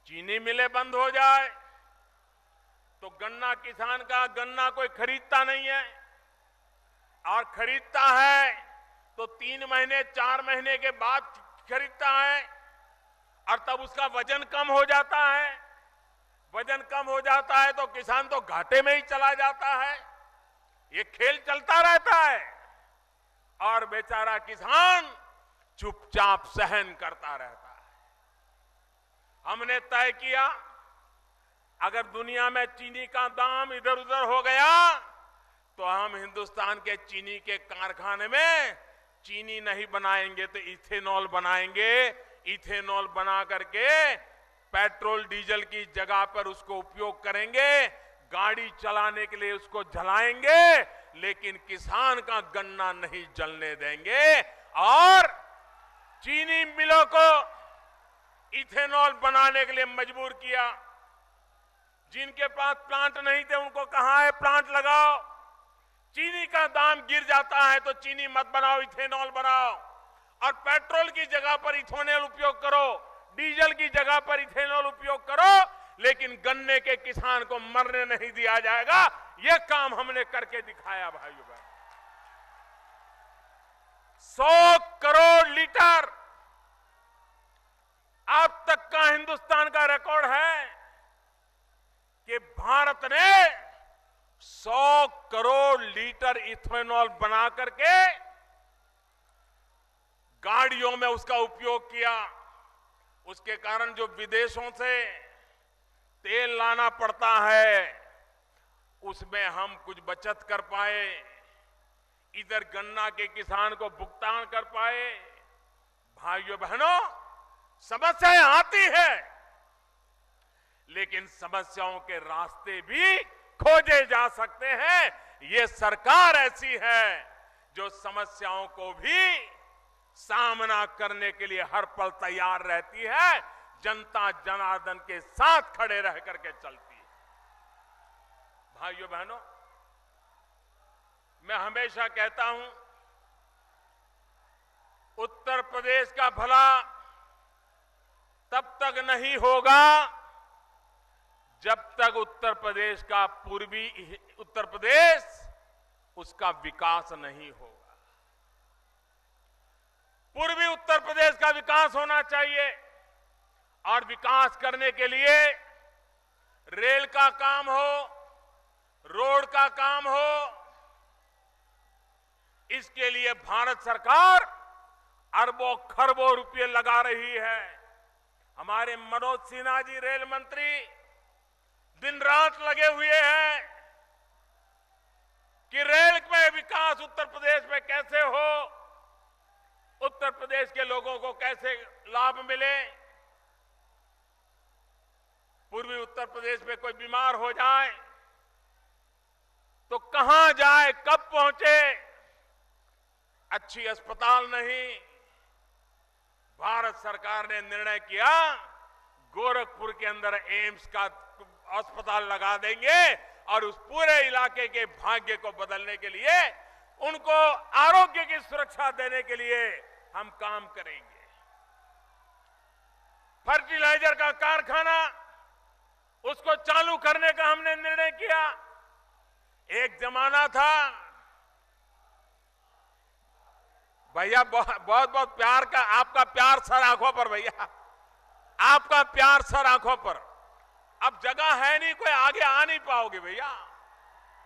चीनी मिलें बंद हो जाए तो गन्ना किसान का गन्ना कोई खरीदता नहीं है, और खरीदता है तो 3 महीने 4 महीने के बाद खरीदता है, और तब उसका वजन कम हो जाता है। वजन कम हो जाता है तो किसान तो घाटे में ही चला जाता है। ये खेल चलता रहता है और बेचारा किसान चुपचाप सहन करता रहता है। हमने तय किया अगर दुनिया में चीनी का दाम इधर उधर हो गया तो हम हिंदुस्तान के चीनी के कारखाने में चीनी नहीं बनाएंगे तो इथेनॉल बनाएंगे। इथेनॉल बना करके पेट्रोल डीजल की जगह पर उसको उपयोग करेंगे, गाड़ी चलाने के लिए उसको जलाएंगे, लेकिन किसान का गन्ना नहीं जलने देंगे। और चीनी मिलों को इथेनॉल बनाने के लिए मजबूर किया। जिनके पास प्लांट नहीं थे उनको कहा है प्लांट लगाओ। चीनी का दाम गिर जाता है तो चीनी मत बनाओ, इथेनॉल बनाओ, और पेट्रोल की जगह पर इथेनॉल उपयोग करो, डीजल की जगह पर इथेनॉल उपयोग करो, लेकिन गन्ने के किसान को मरने नहीं दिया जाएगा। यह काम हमने करके दिखाया। भाइयों बहनों, 100 करोड़ लीटर अब तक का हिंदुस्तान का रिकॉर्ड है कि भारत ने 100 करोड़ लीटर इथेनॉल बना करके गाड़ियों में उसका उपयोग किया। उसके कारण जो विदेशों से तेल लाना पड़ता है उसमें हम कुछ बचत कर पाए। इधर गन्ना के किसान को भुगतान कर पाए। भाइयों बहनों, समस्याएं आती है, लेकिन समस्याओं के रास्ते भी खोजे जा सकते हैं। ये सरकार ऐसी है जो समस्याओं को भी सामना करने के लिए हर पल तैयार रहती है, जनता जनार्दन के साथ खड़े रह करके चलती है। भाइयों बहनों, मैं हमेशा कहता हूं, उत्तर प्रदेश का भला तब तक नहीं होगा जब तक उत्तर प्रदेश का पूर्वी उत्तर प्रदेश उसका विकास नहीं होगा। पूर्वी उत्तर प्रदेश का विकास होना चाहिए, और विकास करने के लिए रेल का काम हो, रोड का काम हो, इसके लिए भारत सरकार अरबों खरबों रुपए लगा रही है। हमारे मनोज सिन्हा जी रेल मंत्री दिन रात लगे हुए हैं कि रेल में विकास उत्तर प्रदेश में कैसे हो, उत्तर प्रदेश के लोगों को कैसे लाभ मिले। पूर्वी उत्तर प्रदेश में कोई बीमार हो जाए तो कहां जाए, कब पहुंचे, अच्छी अस्पताल नहीं। भारत सरकार ने निर्णय किया गोरखपुर के अंदर एम्स का अस्पताल लगा देंगे, और उस पूरे इलाके के भाग्य को बदलने के लिए, उनको आरोग्य की सुरक्षा देने के लिए हम काम करेंगे। फर्टिलाइजर का कारखाना, उसको चालू करने का हमने निर्णय किया। एक जमाना था, भैया बहुत बहुत प्यार का, आपका प्यार सर आंखों पर, भैया आपका प्यार सर आंखों पर। अब जगह है नहीं, कोई आगे आ नहीं पाओगे भैया।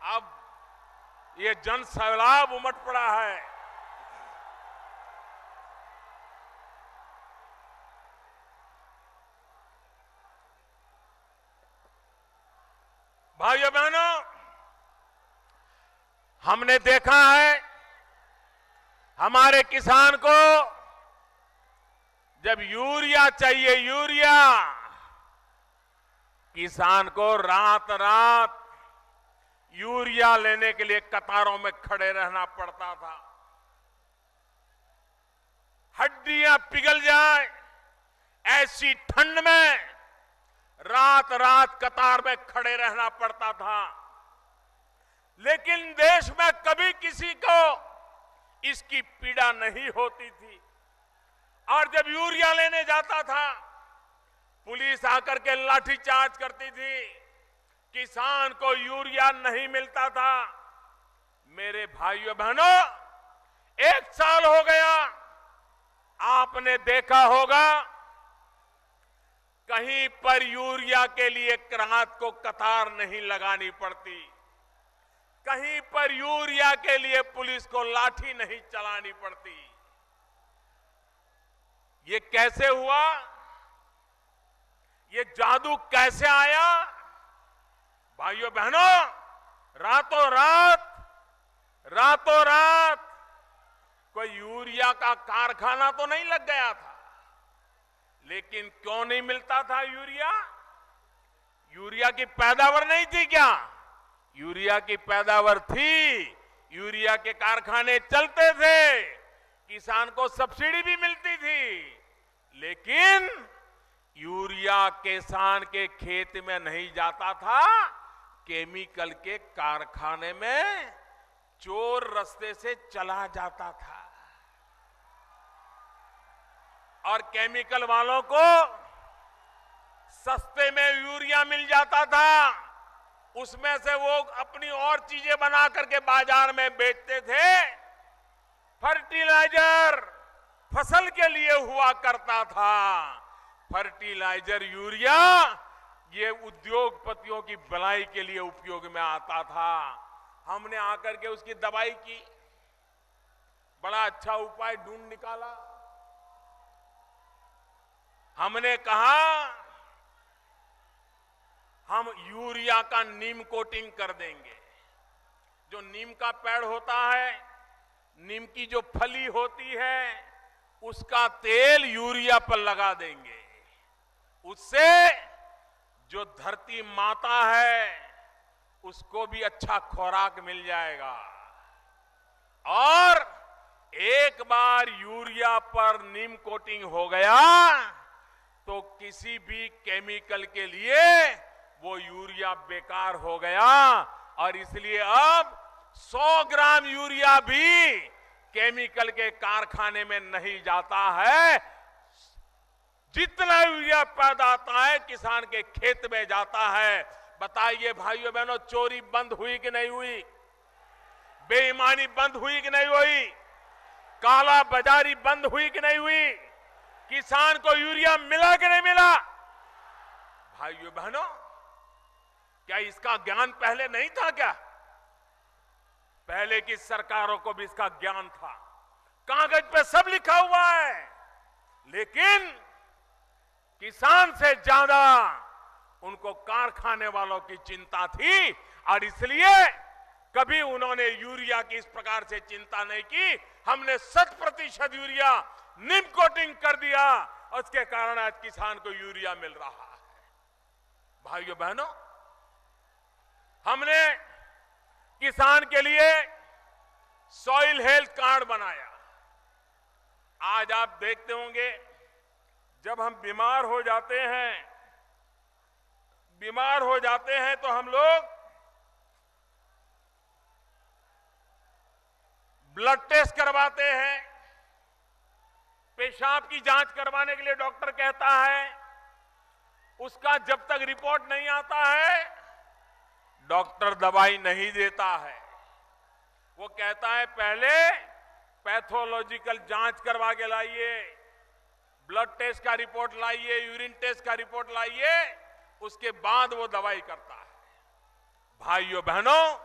अब ये जन सैलाब उमड़ पड़ा है। भाइयों बहनों, हमने देखा है हमारे किसान को जब यूरिया चाहिए, यूरिया, किसान को रात रात यूरिया लेने के लिए कतारों में खड़े रहना पड़ता था। हड्डियां पिघल जाए ऐसी ठंड में रात रात कतार में खड़े रहना पड़ता था, लेकिन देश में कभी किसी को इसकी पीड़ा नहीं होती थी। और जब यूरिया लेने जाता था, पुलिस आकर के लाठीचार्ज करती थी, किसान को यूरिया नहीं मिलता था। मेरे भाइयों बहनों, 1 साल हो गया, आपने देखा होगा कहीं पर यूरिया के लिए रात को कतार नहीं लगानी पड़ती, कहीं पर यूरिया के लिए पुलिस को लाठी नहीं चलानी पड़ती। ये कैसे हुआ? ये जादू कैसे आया? भाइयों बहनों, रातों रात कोई यूरिया का कारखाना तो नहीं लग गया था, लेकिन क्यों नहीं मिलता था यूरिया? यूरिया की पैदावार नहीं थी क्या? यूरिया की पैदावार थी, यूरिया के कारखाने चलते थे, किसान को सब्सिडी भी मिलती थी, लेकिन यूरिया किसान के खेत में नहीं जाता था, केमिकल के कारखाने में चोर रास्ते से चला जाता था। और केमिकल वालों को सस्ते में यूरिया मिल जाता था, उसमें से वो अपनी और चीजें बना करके बाजार में बेचते थे। फर्टिलाइजर फसल के लिए हुआ करता था, फर्टिलाइजर यूरिया ये उद्योगपतियों की भलाई के लिए उपयोग में आता था। हमने आकर के उसकी दवाई की, बड़ा अच्छा उपाय ढूंढ निकाला। हमने कहा हम यूरिया का नीम कोटिंग कर देंगे। जो नीम का पेड़ होता है, नीम की जो फली होती है उसका तेल यूरिया पर लगा देंगे। उससे जो धरती माता है उसको भी अच्छा खुराक मिल जाएगा। और एक बार यूरिया पर नीम कोटिंग हो गया तो किसी भी केमिकल के लिए वो यूरिया बेकार हो गया। और इसलिए अब 100 ग्राम यूरिया भी केमिकल के कारखाने में नहीं जाता है। जितना यूरिया पैदा होता है किसान के खेत में जाता है। बताइए भाइयों बहनों, चोरी बंद हुई कि नहीं हुई? बेईमानी बंद हुई कि नहीं हुई? काला बाजारी बंद हुई कि नहीं हुई? किसान को यूरिया मिला कि नहीं मिला? भाइयों बहनों, क्या इसका ज्ञान पहले नहीं था क्या? पहले की सरकारों को भी इसका ज्ञान था, कागज पे सब लिखा हुआ है, लेकिन किसान से ज्यादा उनको कारखाने वालों की चिंता थी। और इसलिए कभी उन्होंने यूरिया की इस प्रकार से चिंता नहीं की। हमने 100% यूरिया नीम कोटिंग कर दिया, उसके कारण आज किसान को यूरिया मिल रहा है। भाइयों बहनों, हमने किसान के लिए सॉइल हेल्थ कार्ड बनाया। आज आप देखते होंगे जब हम बीमार हो जाते हैं तो हम लोग ब्लड टेस्ट करवाते हैं। पेशाब की जांच करवाने के लिए डॉक्टर कहता है, उसका जब तक रिपोर्ट नहीं आता है डॉक्टर दवाई नहीं देता है। वो कहता है पहले पैथोलॉजिकल जांच करवा के लाइए, ब्लड टेस्ट का रिपोर्ट लाइए, यूरिन टेस्ट का रिपोर्ट लाइए, उसके बाद वो दवाई करता है। भाइयों बहनों,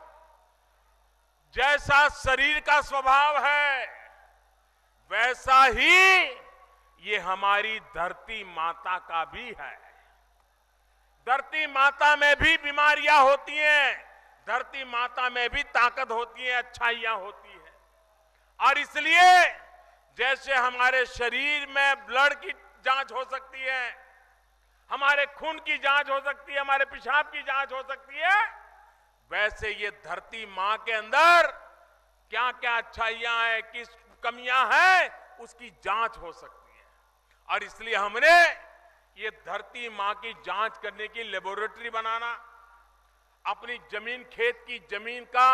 जैसा शरीर का स्वभाव है वैसा ही ये हमारी धरती माता का भी है। धरती माता में भी बीमारियां होती हैं, धरती माता में भी ताकत होती है, अच्छाइयां होती है। और इसलिए जैसे हमारे शरीर में ब्लड की जांच हो सकती है, हमारे खून की जांच हो सकती है, हमारे पेशाब की जांच हो सकती है, वैसे ये धरती मां के अंदर क्या क्या अच्छाइयां हैं, किस कमियां हैं, उसकी जांच हो सकती है। और इसलिए हमने ये धरती मां की जांच करने की लेबोरेटरी बनाना, अपनी जमीन, खेत की जमीन का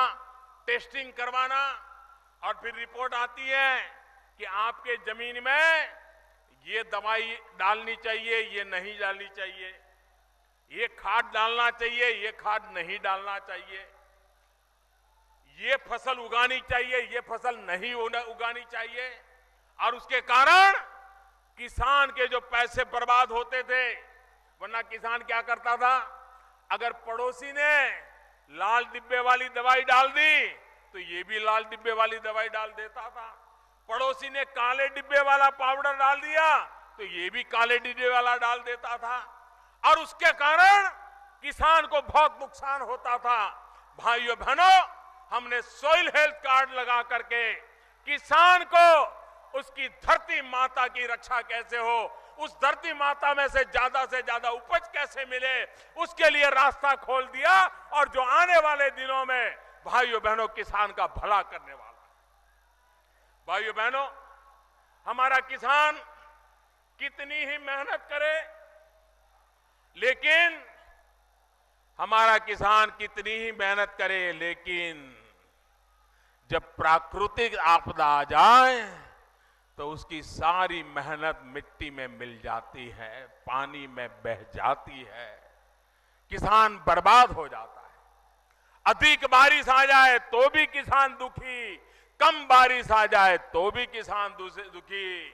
टेस्टिंग करवाना, और फिर रिपोर्ट आती है कि आपके जमीन में ये दवाई डालनी चाहिए, ये नहीं डालनी चाहिए, ये खाद डालना चाहिए, ये खाद नहीं डालना चाहिए, ये फसल उगानी चाहिए, ये फसल नहीं उगानी चाहिए। और उसके कारण किसान के जो पैसे बर्बाद होते थे, वरना किसान क्या करता था, अगर पड़ोसी ने लाल डिब्बे वाली दवाई डाल दी तो ये भी लाल डिब्बे वाली दवाई डाल देता था, पड़ोसी ने काले डिब्बे वाला पाउडर डाल दिया तो ये भी काले डिब्बे वाला डाल देता था, और उसके कारण किसान को बहुत नुकसान होता था। भाइयों बहनों, हमने सॉइल हेल्थ कार्ड लगा करके किसान को उसकी धरती माता की रक्षा कैसे हो, उस धरती माता में से ज्यादा उपज कैसे मिले, उसके लिए रास्ता खोल दिया। और जो आने वाले दिनों में भाइयों बहनों किसान का भला करने वाला है। भाइयों बहनों, हमारा किसान कितनी ही मेहनत करे, लेकिन हमारा किसान कितनी ही मेहनत करे, लेकिन जब प्राकृतिक आपदा आ जाए तो उसकी सारी मेहनत मिट्टी में मिल जाती है, पानी में बह जाती है, किसान बर्बाद हो जाता है। अधिक बारिश आ जाए तो भी किसान दुखी, कम बारिश आ जाए तो भी किसान दुखी,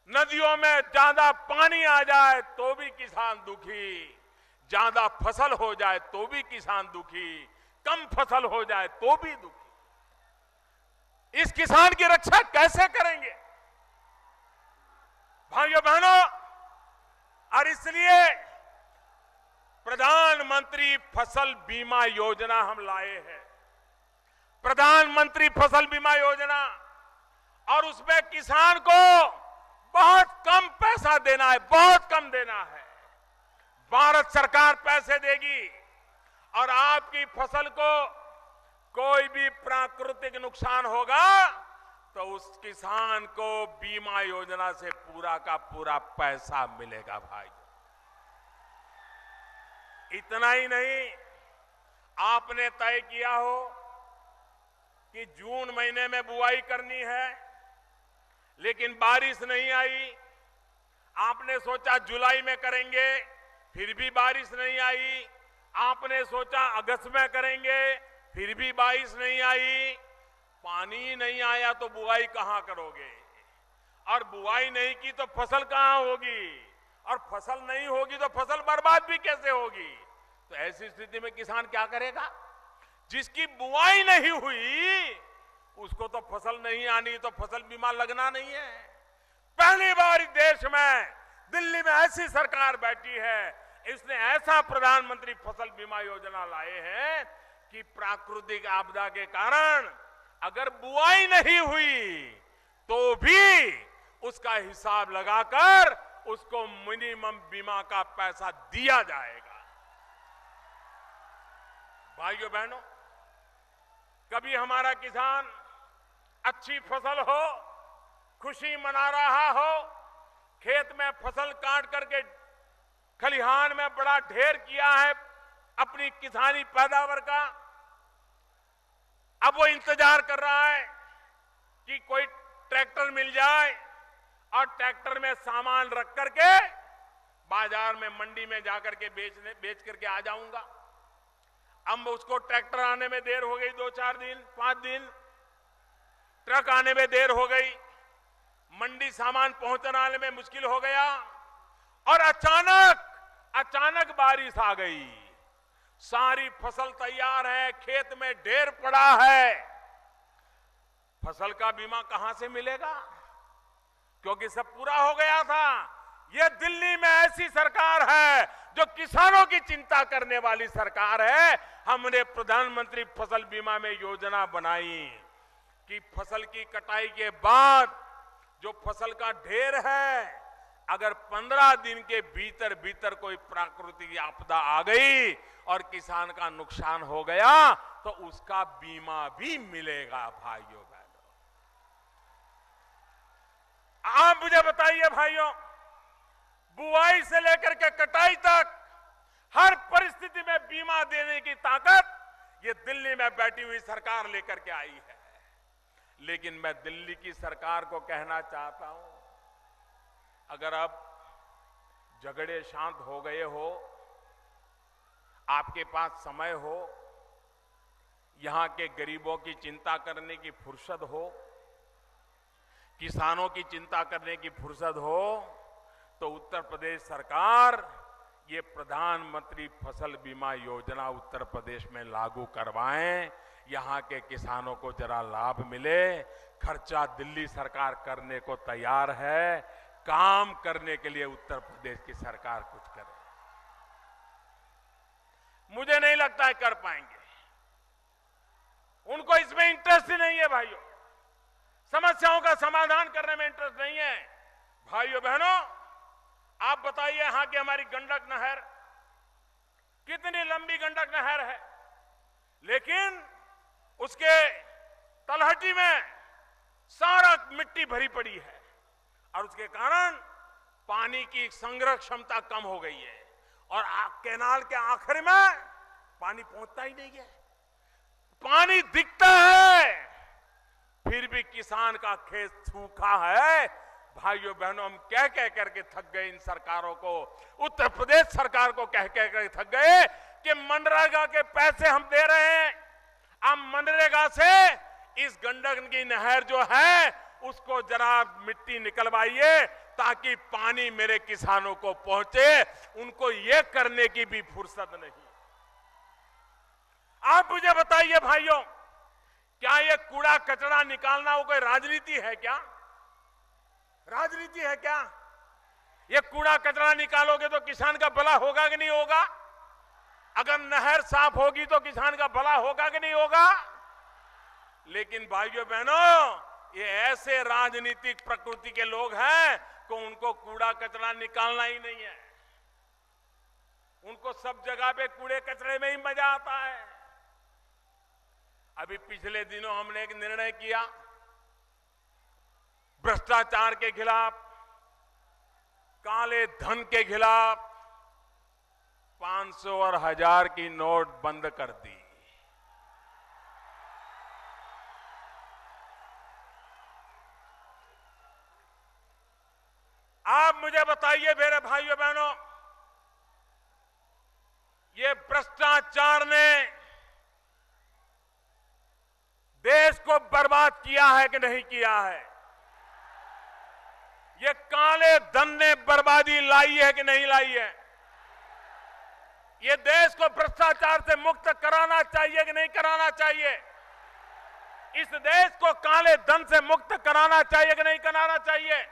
नदियों में ज्यादा पानी आ जाए तो भी किसान दुखी, ज्यादा फसल हो जाए तो भी किसान दुखी, कम फसल हो जाए तो भी दुखी। इस किसान की रक्षा कैसे करेंगे भाइयों बहनों? और इसलिए प्रधानमंत्री फसल बीमा योजना हम लाए हैं। प्रधानमंत्री फसल बीमा योजना, और उसमें किसान को बहुत कम पैसा देना है, बहुत कम देना है। भारत सरकार पैसे देगी और आपकी फसल को कोई भी प्राकृतिक नुकसान होगा तो उस किसान को बीमा योजना से पूरा का पूरा पैसा मिलेगा भाई। इतना ही नहीं, आपने तय किया हो कि जून महीने में बुआई करनी है, लेकिन बारिश नहीं आई। आपने सोचा जुलाई में करेंगे, फिर भी बारिश नहीं आई। आपने सोचा अगस्त में करेंगे, फिर भी बारिश नहीं आई। पानी नहीं आया तो बुआई कहां करोगे, और बुआई नहीं की तो फसल कहां होगी, और फसल नहीं होगी तो फसल बर्बाद भी कैसे होगी। तो ऐसी स्थिति में किसान क्या करेगा? जिसकी बुआई नहीं हुई उसको तो फसल नहीं आनी, तो फसल बीमा लगना नहीं है। पहली बार देश में दिल्ली में ऐसी सरकार बैठी है, इसने ऐसा प्रधानमंत्री फसल बीमा योजना लाए हैं कि प्राकृतिक आपदा के कारण अगर बुआई नहीं हुई तो भी उसका हिसाब लगाकर उसको मिनिमम बीमा का पैसा दिया जाएगा। भाइयों बहनों, कभी हमारा किसान अच्छी फसल हो, खुशी मना रहा हो, खेत में फसल काट करके खलिहान में बड़ा ढेर किया है अपनी किसानी पैदावार का, अब वो इंतजार कर रहा है कि कोई ट्रैक्टर मिल जाए और ट्रैक्टर में सामान रख करके बाजार में मंडी में जाकर के बेच करके आ जाऊंगा। अब उसको ट्रैक्टर आने में देर हो गई, 2-4 दिन 5 दिन, ट्रक आने में देर हो गई, मंडी सामान पहुंचाने में मुश्किल हो गया, और अचानक बारिश आ गई। सारी फसल तैयार है, खेत में ढेर पड़ा है, फसल का बीमा कहां से मिलेगा? क्योंकि सब पूरा हो गया था। यह दिल्ली में ऐसी सरकार है जो किसानों की चिंता करने वाली सरकार है। हमने प्रधानमंत्री फसल बीमा में योजना बनाई कि फसल की कटाई के बाद जो फसल का ढेर है, अगर 15 दिन के भीतर भीतर कोई प्राकृतिक आपदा आ गई और किसान का नुकसान हो गया तो उसका बीमा भी मिलेगा। भाइयों बहनों, आप मुझे बताइए भाइयों, बुआई से लेकर के कटाई तक हर परिस्थिति में बीमा देने की ताकत ये दिल्ली में बैठी हुई सरकार लेकर के आई है। लेकिन मैं दिल्ली की सरकार को कहना चाहता हूं, अगर अब झगड़े शांत हो गए हो, आपके पास समय हो, यहां के गरीबों की चिंता करने की फुर्सत हो, किसानों की चिंता करने की फुर्सत हो, तो उत्तर प्रदेश सरकार ये प्रधानमंत्री फसल बीमा योजना उत्तर प्रदेश में लागू करवाएं। यहां के किसानों को जरा लाभ मिले। खर्चा दिल्ली सरकार करने को तैयार है, काम करने के लिए उत्तर प्रदेश की सरकार कुछ करे। मुझे नहीं लगता है कर पाएंगे, उनको इसमें इंटरेस्ट ही नहीं है। भाइयों, समस्याओं का समाधान करने में इंटरेस्ट नहीं है। भाइयों बहनों, आप बताइए, यहां की हमारी गंडक नहर, कितनी लंबी गंडक नहर है, लेकिन उसके तलहटी में सारा मिट्टी भरी पड़ी है और उसके कारण पानी की संग्रह क्षमता कम हो गई है और कैनाल के आखिर में पानी पहुंचता ही नहीं है। पानी दिखता है फिर भी किसान का खेत सूखा है। भाइयों बहनों, हम कह कह करके थक गए इन सरकारों को, उत्तर प्रदेश सरकार को कह कह कर थक गए कि मनरेगा के पैसे हम दे रहे हैं, अब मनरेगा से इस गंडक की नहर जो है उसको जरा मिट्टी निकलवाइए ताकि पानी मेरे किसानों को पहुंचे। उनको ये करने की भी फुर्सत नहीं। आप मुझे बताइए भाइयों, क्या ये कूड़ा कचरा निकालना वो कोई राजनीति है क्या? राजनीति है क्या? ये कूड़ा कचरा निकालोगे तो किसान का भला होगा कि नहीं होगा? अगर नहर साफ होगी तो किसान का भला होगा कि नहीं होगा? लेकिन भाइयों बहनों, ये ऐसे राजनीतिक प्रकृति के लोग हैं कि उनको कूड़ा कचरा निकालना ही नहीं है। उनको सब जगह पे कूड़े कचरे में ही मजा आता है। अभी पिछले दिनों हमने एक निर्णय किया भ्रष्टाचार के खिलाफ, काले धन के खिलाफ 500 और 1000 की नोट बंद कर दी। आप मुझे बताइए मेरे भाइयों बहनों, ये भ्रष्टाचार ने देश को बर्बाद किया है कि नहीं किया है? ये काले धन ने बर्बादी लाई है कि नहीं लाई है? ये देश को भ्रष्टाचार से मुक्त कराना चाहिए कि नहीं कराना चाहिए? इस देश को काले धन से मुक्त कराना चाहिए कि नहीं कराना चाहिए?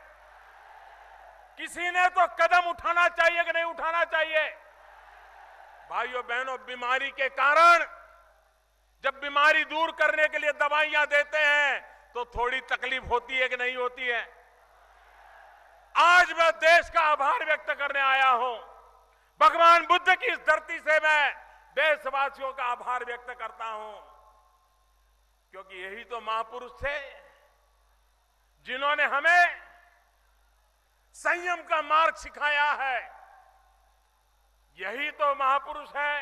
किसी ने तो कदम उठाना चाहिए कि नहीं उठाना चाहिए? भाइयों बहनों, बीमारी के कारण जब बीमारी दूर करने के लिए दवाइयां देते हैं तो थोड़ी तकलीफ होती है कि नहीं होती है? आज मैं देश का आभार व्यक्त करने आया हूं। भगवान बुद्ध की इस धरती से मैं देशवासियों का आभार व्यक्त करता हूं, क्योंकि यही तो महापुरुष थे जिन्होंने हमें संयम का मार्ग सिखाया है। यही तो महापुरुष है,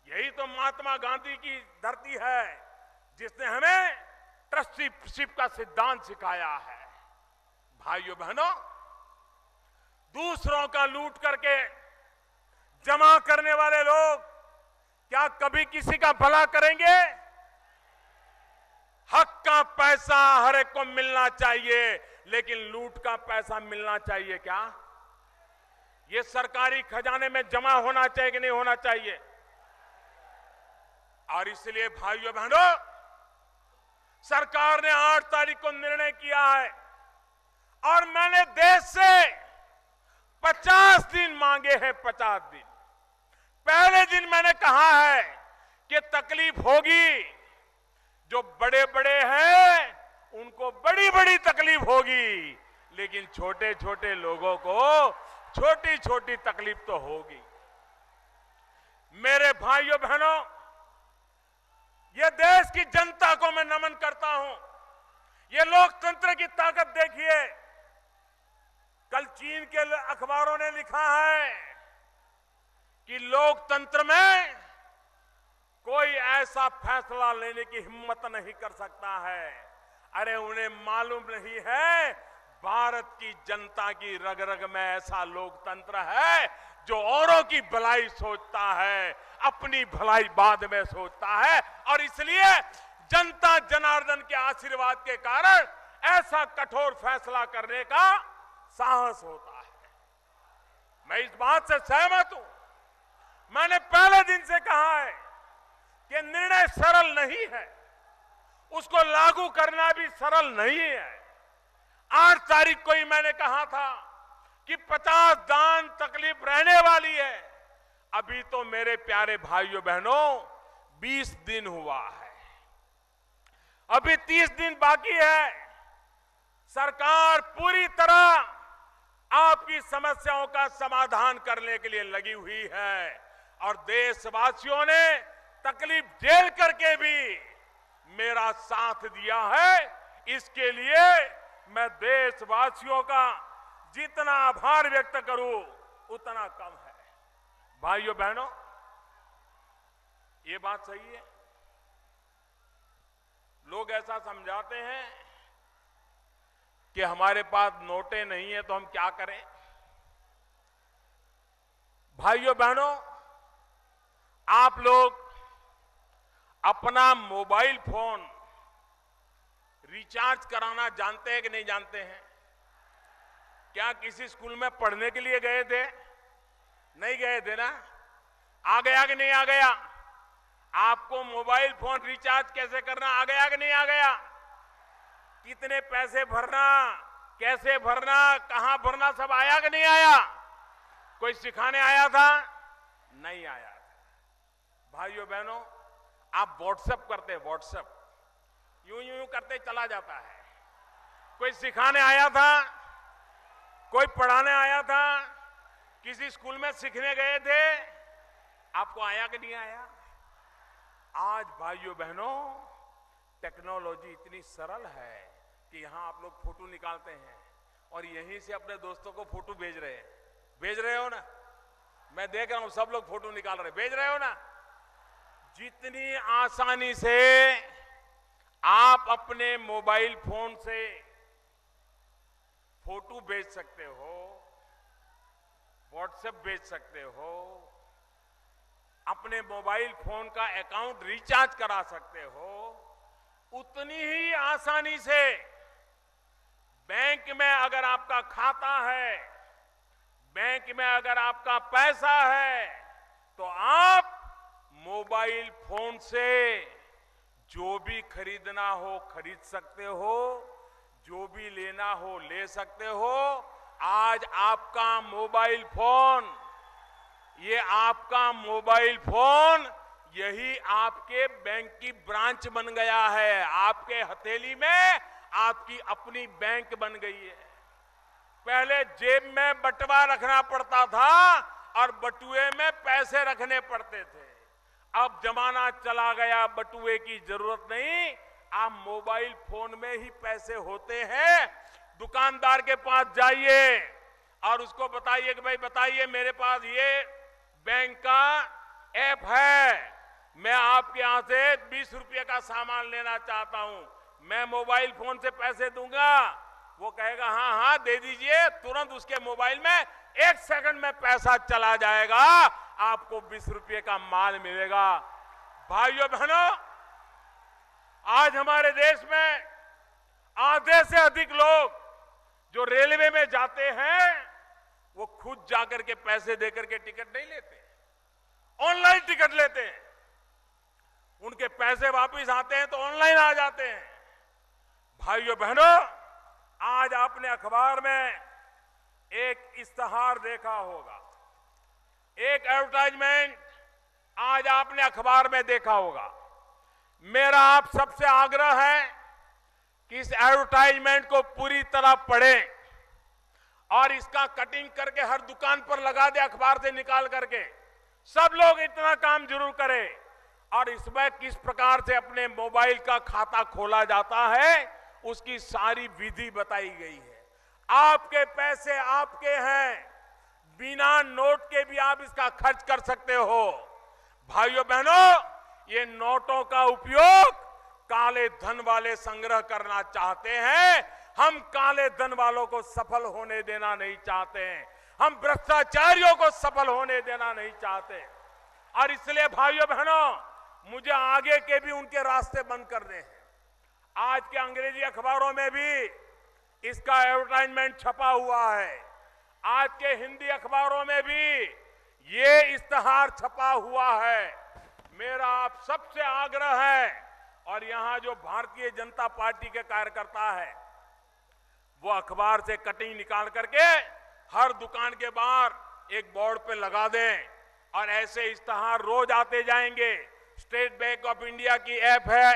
यही तो महात्मा गांधी की धरती है जिसने हमें ट्रस्टीशिप का सिद्धांत सिखाया है। भाइयों बहनों, दूसरों का लूट करके जमा करने वाले लोग क्या कभी किसी का भला करेंगे? हक का पैसा हर एक को मिलना चाहिए, लेकिन लूट का पैसा मिलना चाहिए क्या? ये सरकारी खजाने में जमा होना चाहिए कि नहीं होना चाहिए? और इसलिए भाइयों बहनों, सरकार ने 8 तारीख को निर्णय किया है और मैंने देश से 50 दिन मांगे हैं। 50 दिन। पहले दिन मैंने कहा है कि तकलीफ होगी, जो बड़े बड़े हैं उनको बड़ी बड़ी तकलीफ होगी, लेकिन छोटे छोटे लोगों को छोटी छोटी तकलीफ तो होगी। मेरे भाइयों बहनों, ये देश की जनता को मैं नमन करता हूं। ये लोकतंत्र की ताकत देखिए। कल चीन के अखबारों ने लिखा है कि लोकतंत्र में कोई ऐसा फैसला लेने की हिम्मत नहीं कर सकता है। अरे उन्हें मालूम नहीं है भारत की जनता की रग रग में ऐसा लोकतंत्र है जो औरों की भलाई सोचता है, अपनी भलाई बाद में सोचता है, और इसलिए जनता जनार्दन के आशीर्वाद के कारण ऐसा कठोर फैसला करने का साहस होता है। मैं इस बात से सहमत हूं। मैंने पहले दिन से कहा है कि निर्णय सरल नहीं है, उसको लागू करना भी सरल नहीं है। 8 तारीख को ही मैंने कहा था कि 50 दान तकलीफ रहने वाली है। अभी तो मेरे प्यारे भाइयों बहनों 20 दिन हुआ है, अभी 30 दिन बाकी है। सरकार पूरी तरह आपकी समस्याओं का समाधान करने के लिए लगी हुई है और देशवासियों ने तकलीफ झेल करके भी मेरा साथ दिया है। इसके लिए मैं देशवासियों का जितना आभार व्यक्त करूं उतना कम है। भाइयों बहनों, ये बात सही है। लोग ऐसा समझाते हैं कि हमारे पास नोटें नहीं है तो हम क्या करें। भाइयों बहनों, आप लोग अपना मोबाइल फोन रिचार्ज कराना जानते हैं कि नहीं जानते हैं? क्या किसी स्कूल में पढ़ने के लिए गए थे? नहीं गए थे ना? आ गया कि नहीं आ गया? आपको मोबाइल फोन रिचार्ज कैसे करना आ गया कि नहीं आ गया? कितने पैसे भरना, कैसे भरना, कहां भरना, सब आया कि नहीं आया? कोई सिखाने आया था? नहीं आया था। भाइयों बहनों, आप व्हाट्सएप करते हैं, व्हाट्सएप यूं यूं करते चला जाता है। कोई सिखाने आया था, कोई पढ़ाने आया था, किसी स्कूल में सीखने गए थे, आपको आया कि नहीं आया? आज भाइयों बहनों, टेक्नोलॉजी इतनी सरल है कि यहां आप लोग फोटो निकालते हैं और यहीं से अपने दोस्तों को फोटो भेज रहे हैं। भेज रहे हो ना? मैं देख रहा हूं सब लोग फोटो निकाल रहे हैं। भेज रहे हो ना? जितनी आसानी से आप अपने मोबाइल फोन से फोटो भेज सकते हो, व्हाट्सएप भेज सकते हो, अपने मोबाइल फोन का अकाउंट रिचार्ज करा सकते हो, उतनी ही आसानी से बैंक में अगर आपका खाता है, बैंक में अगर आपका पैसा है, तो आप मोबाइल फोन से जो भी खरीदना हो खरीद सकते हो, जो भी लेना हो ले सकते हो। आज आपका मोबाइल फोन, ये आपका मोबाइल फोन यही आपके बैंक की ब्रांच बन गया है। आपके हथेली में आपकी अपनी बैंक बन गई है। पहले जेब में बटुआ रखना पड़ता था और बटुए में पैसे रखने पड़ते थे। अब जमाना चला गया, बटुए की जरूरत नहीं, आप मोबाइल फोन में ही पैसे होते हैं। दुकानदार के पास जाइए और उसको बताइए कि भाई बताइए, मेरे पास ये बैंक का ऐप है, मैं आपके यहां से 20 रुपये का सामान लेना चाहता हूं, मैं मोबाइल फोन से पैसे दूंगा। वो कहेगा हाँ हाँ दे दीजिए, तुरंत उसके मोबाइल में 1 सेकंड में पैसा चला जाएगा, आपको 20 रुपये का माल मिलेगा। भाइयों बहनों, आज हमारे देश में आधे से अधिक लोग जो रेलवे में जाते हैं वो खुद जाकर के पैसे देकर के टिकट नहीं लेते, ऑनलाइन टिकट लेते हैं। उनके पैसे वापस आते हैं तो ऑनलाइन आ जाते हैं। भाइयों बहनों, आज आपने अखबार में एक इश्तहार देखा होगा, एक एडवर्टाइजमेंट आज आपने अखबार में देखा होगा। मेरा आप सबसे आग्रह है कि इस एडवर्टाइजमेंट को पूरी तरह पढ़ें और इसका कटिंग करके हर दुकान पर लगा दे, अखबार से निकाल करके। सब लोग इतना काम जरूर करें। और इसमें किस प्रकार से अपने मोबाइल का खाता खोला जाता है उसकी सारी विधि बताई गई है। आपके पैसे आपके हैं, बिना नोट के भी आप इसका खर्च कर सकते हो। भाइयों बहनों, ये नोटों का उपयोग काले धन वाले संग्रह करना चाहते हैं। हम काले धन वालों को सफल होने देना नहीं चाहते हैं, हम भ्रष्टाचारियों को सफल होने देना नहीं चाहते। और इसलिए भाइयों बहनों, मुझे आगे के भी उनके रास्ते बंद करने हैं। आज के अंग्रेजी अखबारों में भी इसका एडवर्टाइजमेंट छपा हुआ है, आज के हिंदी अखबारों में भी ये इश्तहार छपा हुआ है। मेरा आप सबसे आग्रह है, और यहां जो भारतीय जनता पार्टी के कार्यकर्ता है वो अखबार से कटिंग निकाल करके हर दुकान के बाहर एक बोर्ड पे लगा दें, और ऐसे इश्तहार रोज आते जाएंगे। स्टेट बैंक ऑफ इंडिया की ऐप है,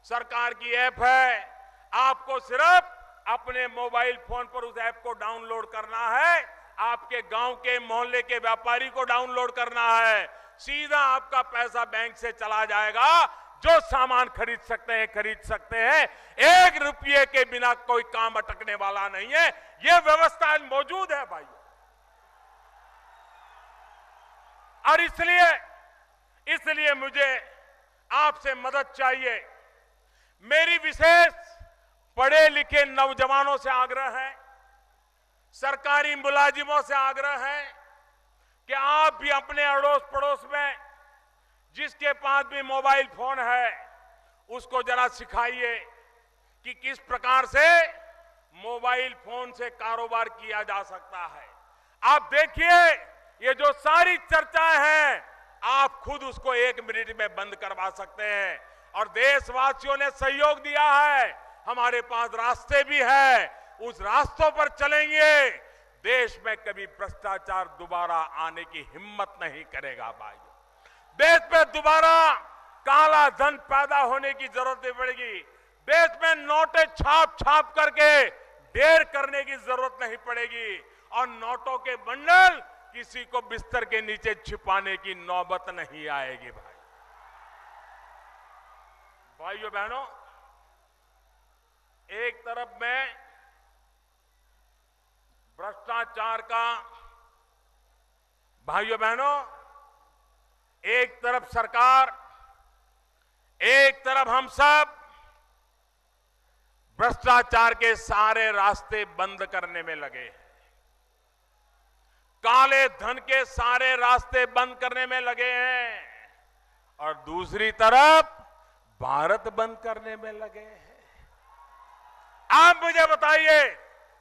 सरकार की ऐप है, आपको सिर्फ अपने मोबाइल फोन पर उस ऐप को डाउनलोड करना है, आपके गांव के मोहल्ले के व्यापारी को डाउनलोड करना है, सीधा आपका पैसा बैंक से चला जाएगा। जो सामान खरीद सकते हैं खरीद सकते हैं, 1 रुपये के बिना कोई काम अटकने वाला नहीं है। यह व्यवस्था मौजूद है भाई। और इसलिए मुझे आपसे मदद चाहिए। मेरी विशेष पढ़े लिखे नौजवानों से आग्रह है, सरकारी मुलाजिमों से आग्रह है कि आप भी अपने अड़ोस पड़ोस में जिसके पास भी मोबाइल फोन है उसको जरा सिखाइए कि किस प्रकार से मोबाइल फोन से कारोबार किया जा सकता है। आप देखिए, ये जो सारी चर्चाएं हैं आप खुद उसको 1 मिनट में बंद करवा सकते हैं। और देशवासियों ने सहयोग दिया है, हमारे पास रास्ते भी है, उस रास्तों पर चलेंगे। देश में कभी भ्रष्टाचार दोबारा आने की हिम्मत नहीं करेगा भाई। देश में दोबारा काला धन पैदा होने की जरूरत नहीं पड़ेगी। देश में नोटें छाप छाप करके ढेर करने की जरूरत नहीं पड़ेगी और नोटों के बंडल किसी को बिस्तर के नीचे छिपाने की नौबत नहीं आएगी। भाइयों बहनों, एक तरफ में भ्रष्टाचार का, भाइयों बहनों, एक तरफ सरकार, एक तरफ हम सब भ्रष्टाचार के सारे रास्ते बंद करने में लगे हैं, काले धन के सारे रास्ते बंद करने में लगे हैं और दूसरी तरफ भारत बंद करने में लगे हैं। आप मुझे बताइए,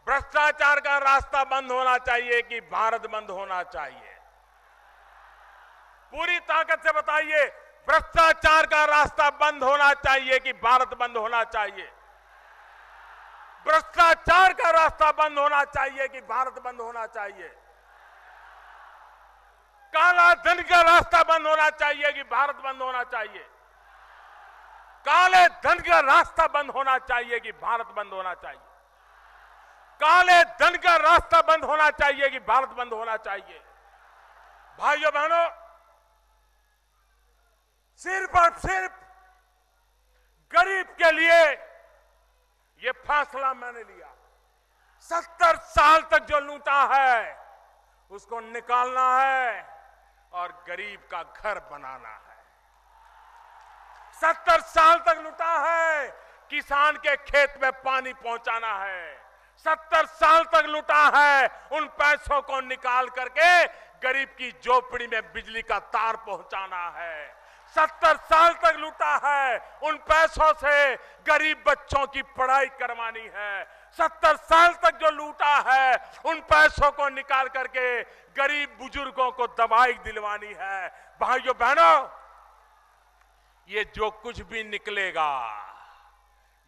भ्रष्टाचार का रास्ता बंद होना चाहिए कि भारत बंद होना चाहिए? पूरी ताकत से बताइए, भ्रष्टाचार का रास्ता बंद होना चाहिए कि भारत बंद होना चाहिए? भ्रष्टाचार का रास्ता बंद होना चाहिए कि भारत बंद होना चाहिए? काला धन का रास्ता बंद होना चाहिए कि भारत बंद होना चाहिए? काले धन का रास्ता बंद होना चाहिए कि भारत बंद होना चाहिए? काले धन का रास्ता बंद होना चाहिए कि भारत बंद होना चाहिए? भाइयों बहनों, सिर्फ और सिर्फ गरीब के लिए यह फैसला मैंने लिया। 70 साल तक जो लूटा है उसको निकालना है और गरीब का घर बनाना है। 70 साल तक लूटा है, किसान के खेत में पानी पहुंचाना है। 70 साल तक लूटा है, उन पैसों को निकाल करके गरीब की झोपड़ी में बिजली का तार पहुंचाना है। 70 साल तक लूटा है, उन पैसों से गरीब बच्चों की पढ़ाई करवानी है। 70 साल तक जो लूटा है, उन पैसों को निकाल करके गरीब बुजुर्गों को दवाई दिलवानी है। भाइयों बहनों, ये जो कुछ भी निकलेगा,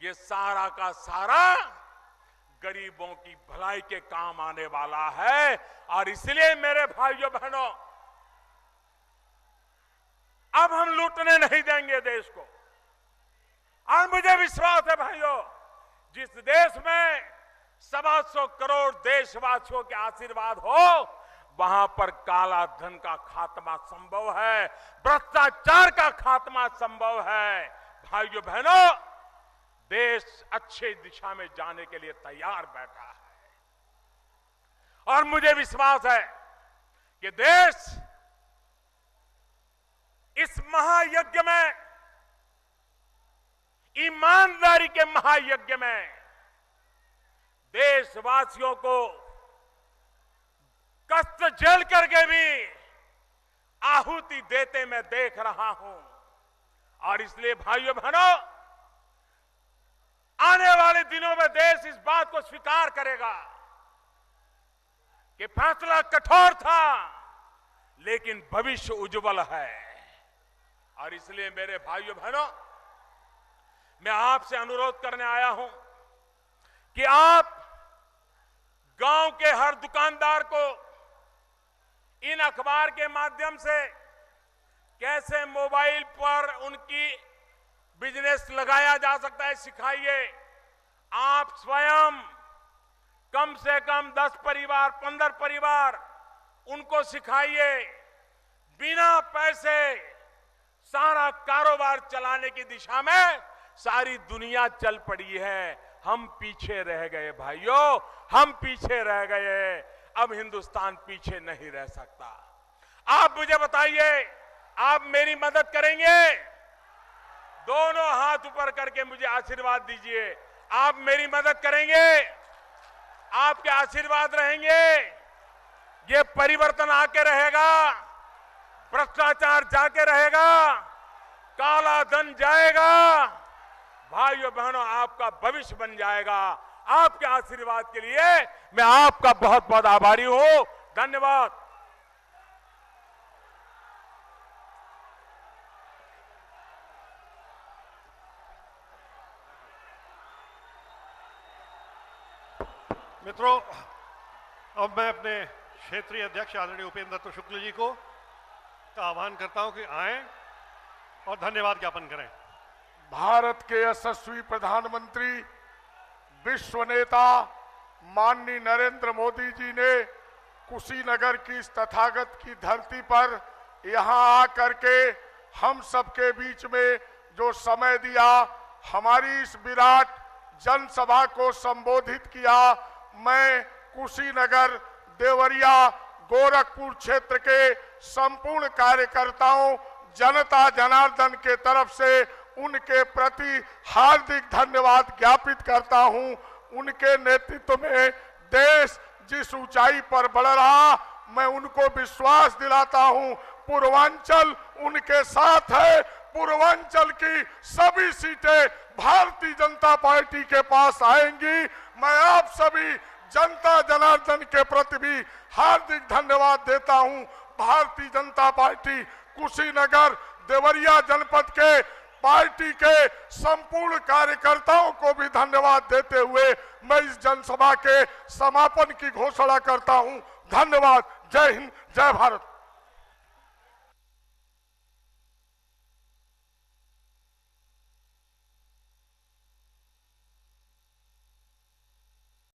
ये सारा का सारा गरीबों की भलाई के काम आने वाला है। और इसलिए मेरे भाइयों बहनों, अब हम लूटने नहीं देंगे देश को। और मुझे विश्वास है भाइयों, जिस देश में 125 करोड़ देशवासियों के आशीर्वाद हो, वहां पर काला धन का खात्मा संभव है, भ्रष्टाचार का खात्मा संभव है। भाइयों बहनों, देश अच्छे दिशा में जाने के लिए तैयार बैठा है और मुझे विश्वास है कि देश इस महायज्ञ में, ईमानदारी के महायज्ञ में देशवासियों को कष्ट झेल करके भी आहुति देते मैं देख रहा हूं। और इसलिए भाइयों बहनों, आने वाले दिनों में देश इस बात को स्वीकार करेगा कि फैसला कठोर था, लेकिन भविष्य उज्जवल है। और इसलिए मेरे भाइयों बहनों, मैं आपसे अनुरोध करने आया हूं कि आप गांव के हर दुकानदार को इन अखबार के माध्यम से कैसे मोबाइल पर उनकी बिजनेस लगाया जा सकता है सिखाइए। आप स्वयं कम से कम 10 परिवार, 15 परिवार उनको सिखाइए। बिना पैसे सारा कारोबार चलाने की दिशा में सारी दुनिया चल पड़ी है। हम पीछे रह गए भाइयों, हम पीछे रह गए। अब हिंदुस्तान पीछे नहीं रह सकता। आप मुझे बताइए, आप मेरी मदद करेंगे? दोनों हाथ ऊपर करके मुझे आशीर्वाद दीजिए। आप मेरी मदद करेंगे? आपके आशीर्वाद रहेंगे? ये परिवर्तन आके रहेगा, भ्रष्टाचार जाके रहेगा, काला धन जाएगा। भाइयों बहनों, आपका भविष्य बन जाएगा। आपके आशीर्वाद के लिए मैं आपका बहुत बहुत आभारी हूं। धन्यवाद। मित्रों, अब मैं अपने क्षेत्रीय अध्यक्ष आदरणीय उपेंद्र दत्त शुक्ल जी को का आह्वान करता हूं कि आएं और धन्यवाद ज्ञापन करें। भारत के यशस्वी प्रधानमंत्री विश्व नेता माननीय नरेंद्र मोदी जी ने कुशीनगर की इस तथागत की धरती पर यहां आकर के हम सबके बीच में जो समय दिया, हमारी इस विराट जनसभा को संबोधित किया, मैं कुशीनगर, देवरिया, गोरखपुर क्षेत्र के संपूर्ण कार्यकर्ताओं, जनता जनार्दन के तरफ से उनके प्रति हार्दिक धन्यवाद ज्ञापित करता हूं। उनके नेतृत्व में देश जिस ऊंचाई पर बढ़ रहा, मैं उनको विश्वास दिलाता हूं, पूर्वांचल उनके साथ है। पूर्वांचल की सभी सीटें भारतीय जनता पार्टी के पास आएंगी। मैं आप सभी जनता जनार्दन के प्रति भी हार्दिक धन्यवाद देता हूं। भारतीय जनता पार्टी कुशीनगर, देवरिया जनपद के पार्टी के संपूर्ण कार्यकर्ताओं को भी धन्यवाद देते हुए मैं इस जनसभा के समापन की घोषणा करता हूं। धन्यवाद। जय हिंद, जय भारत।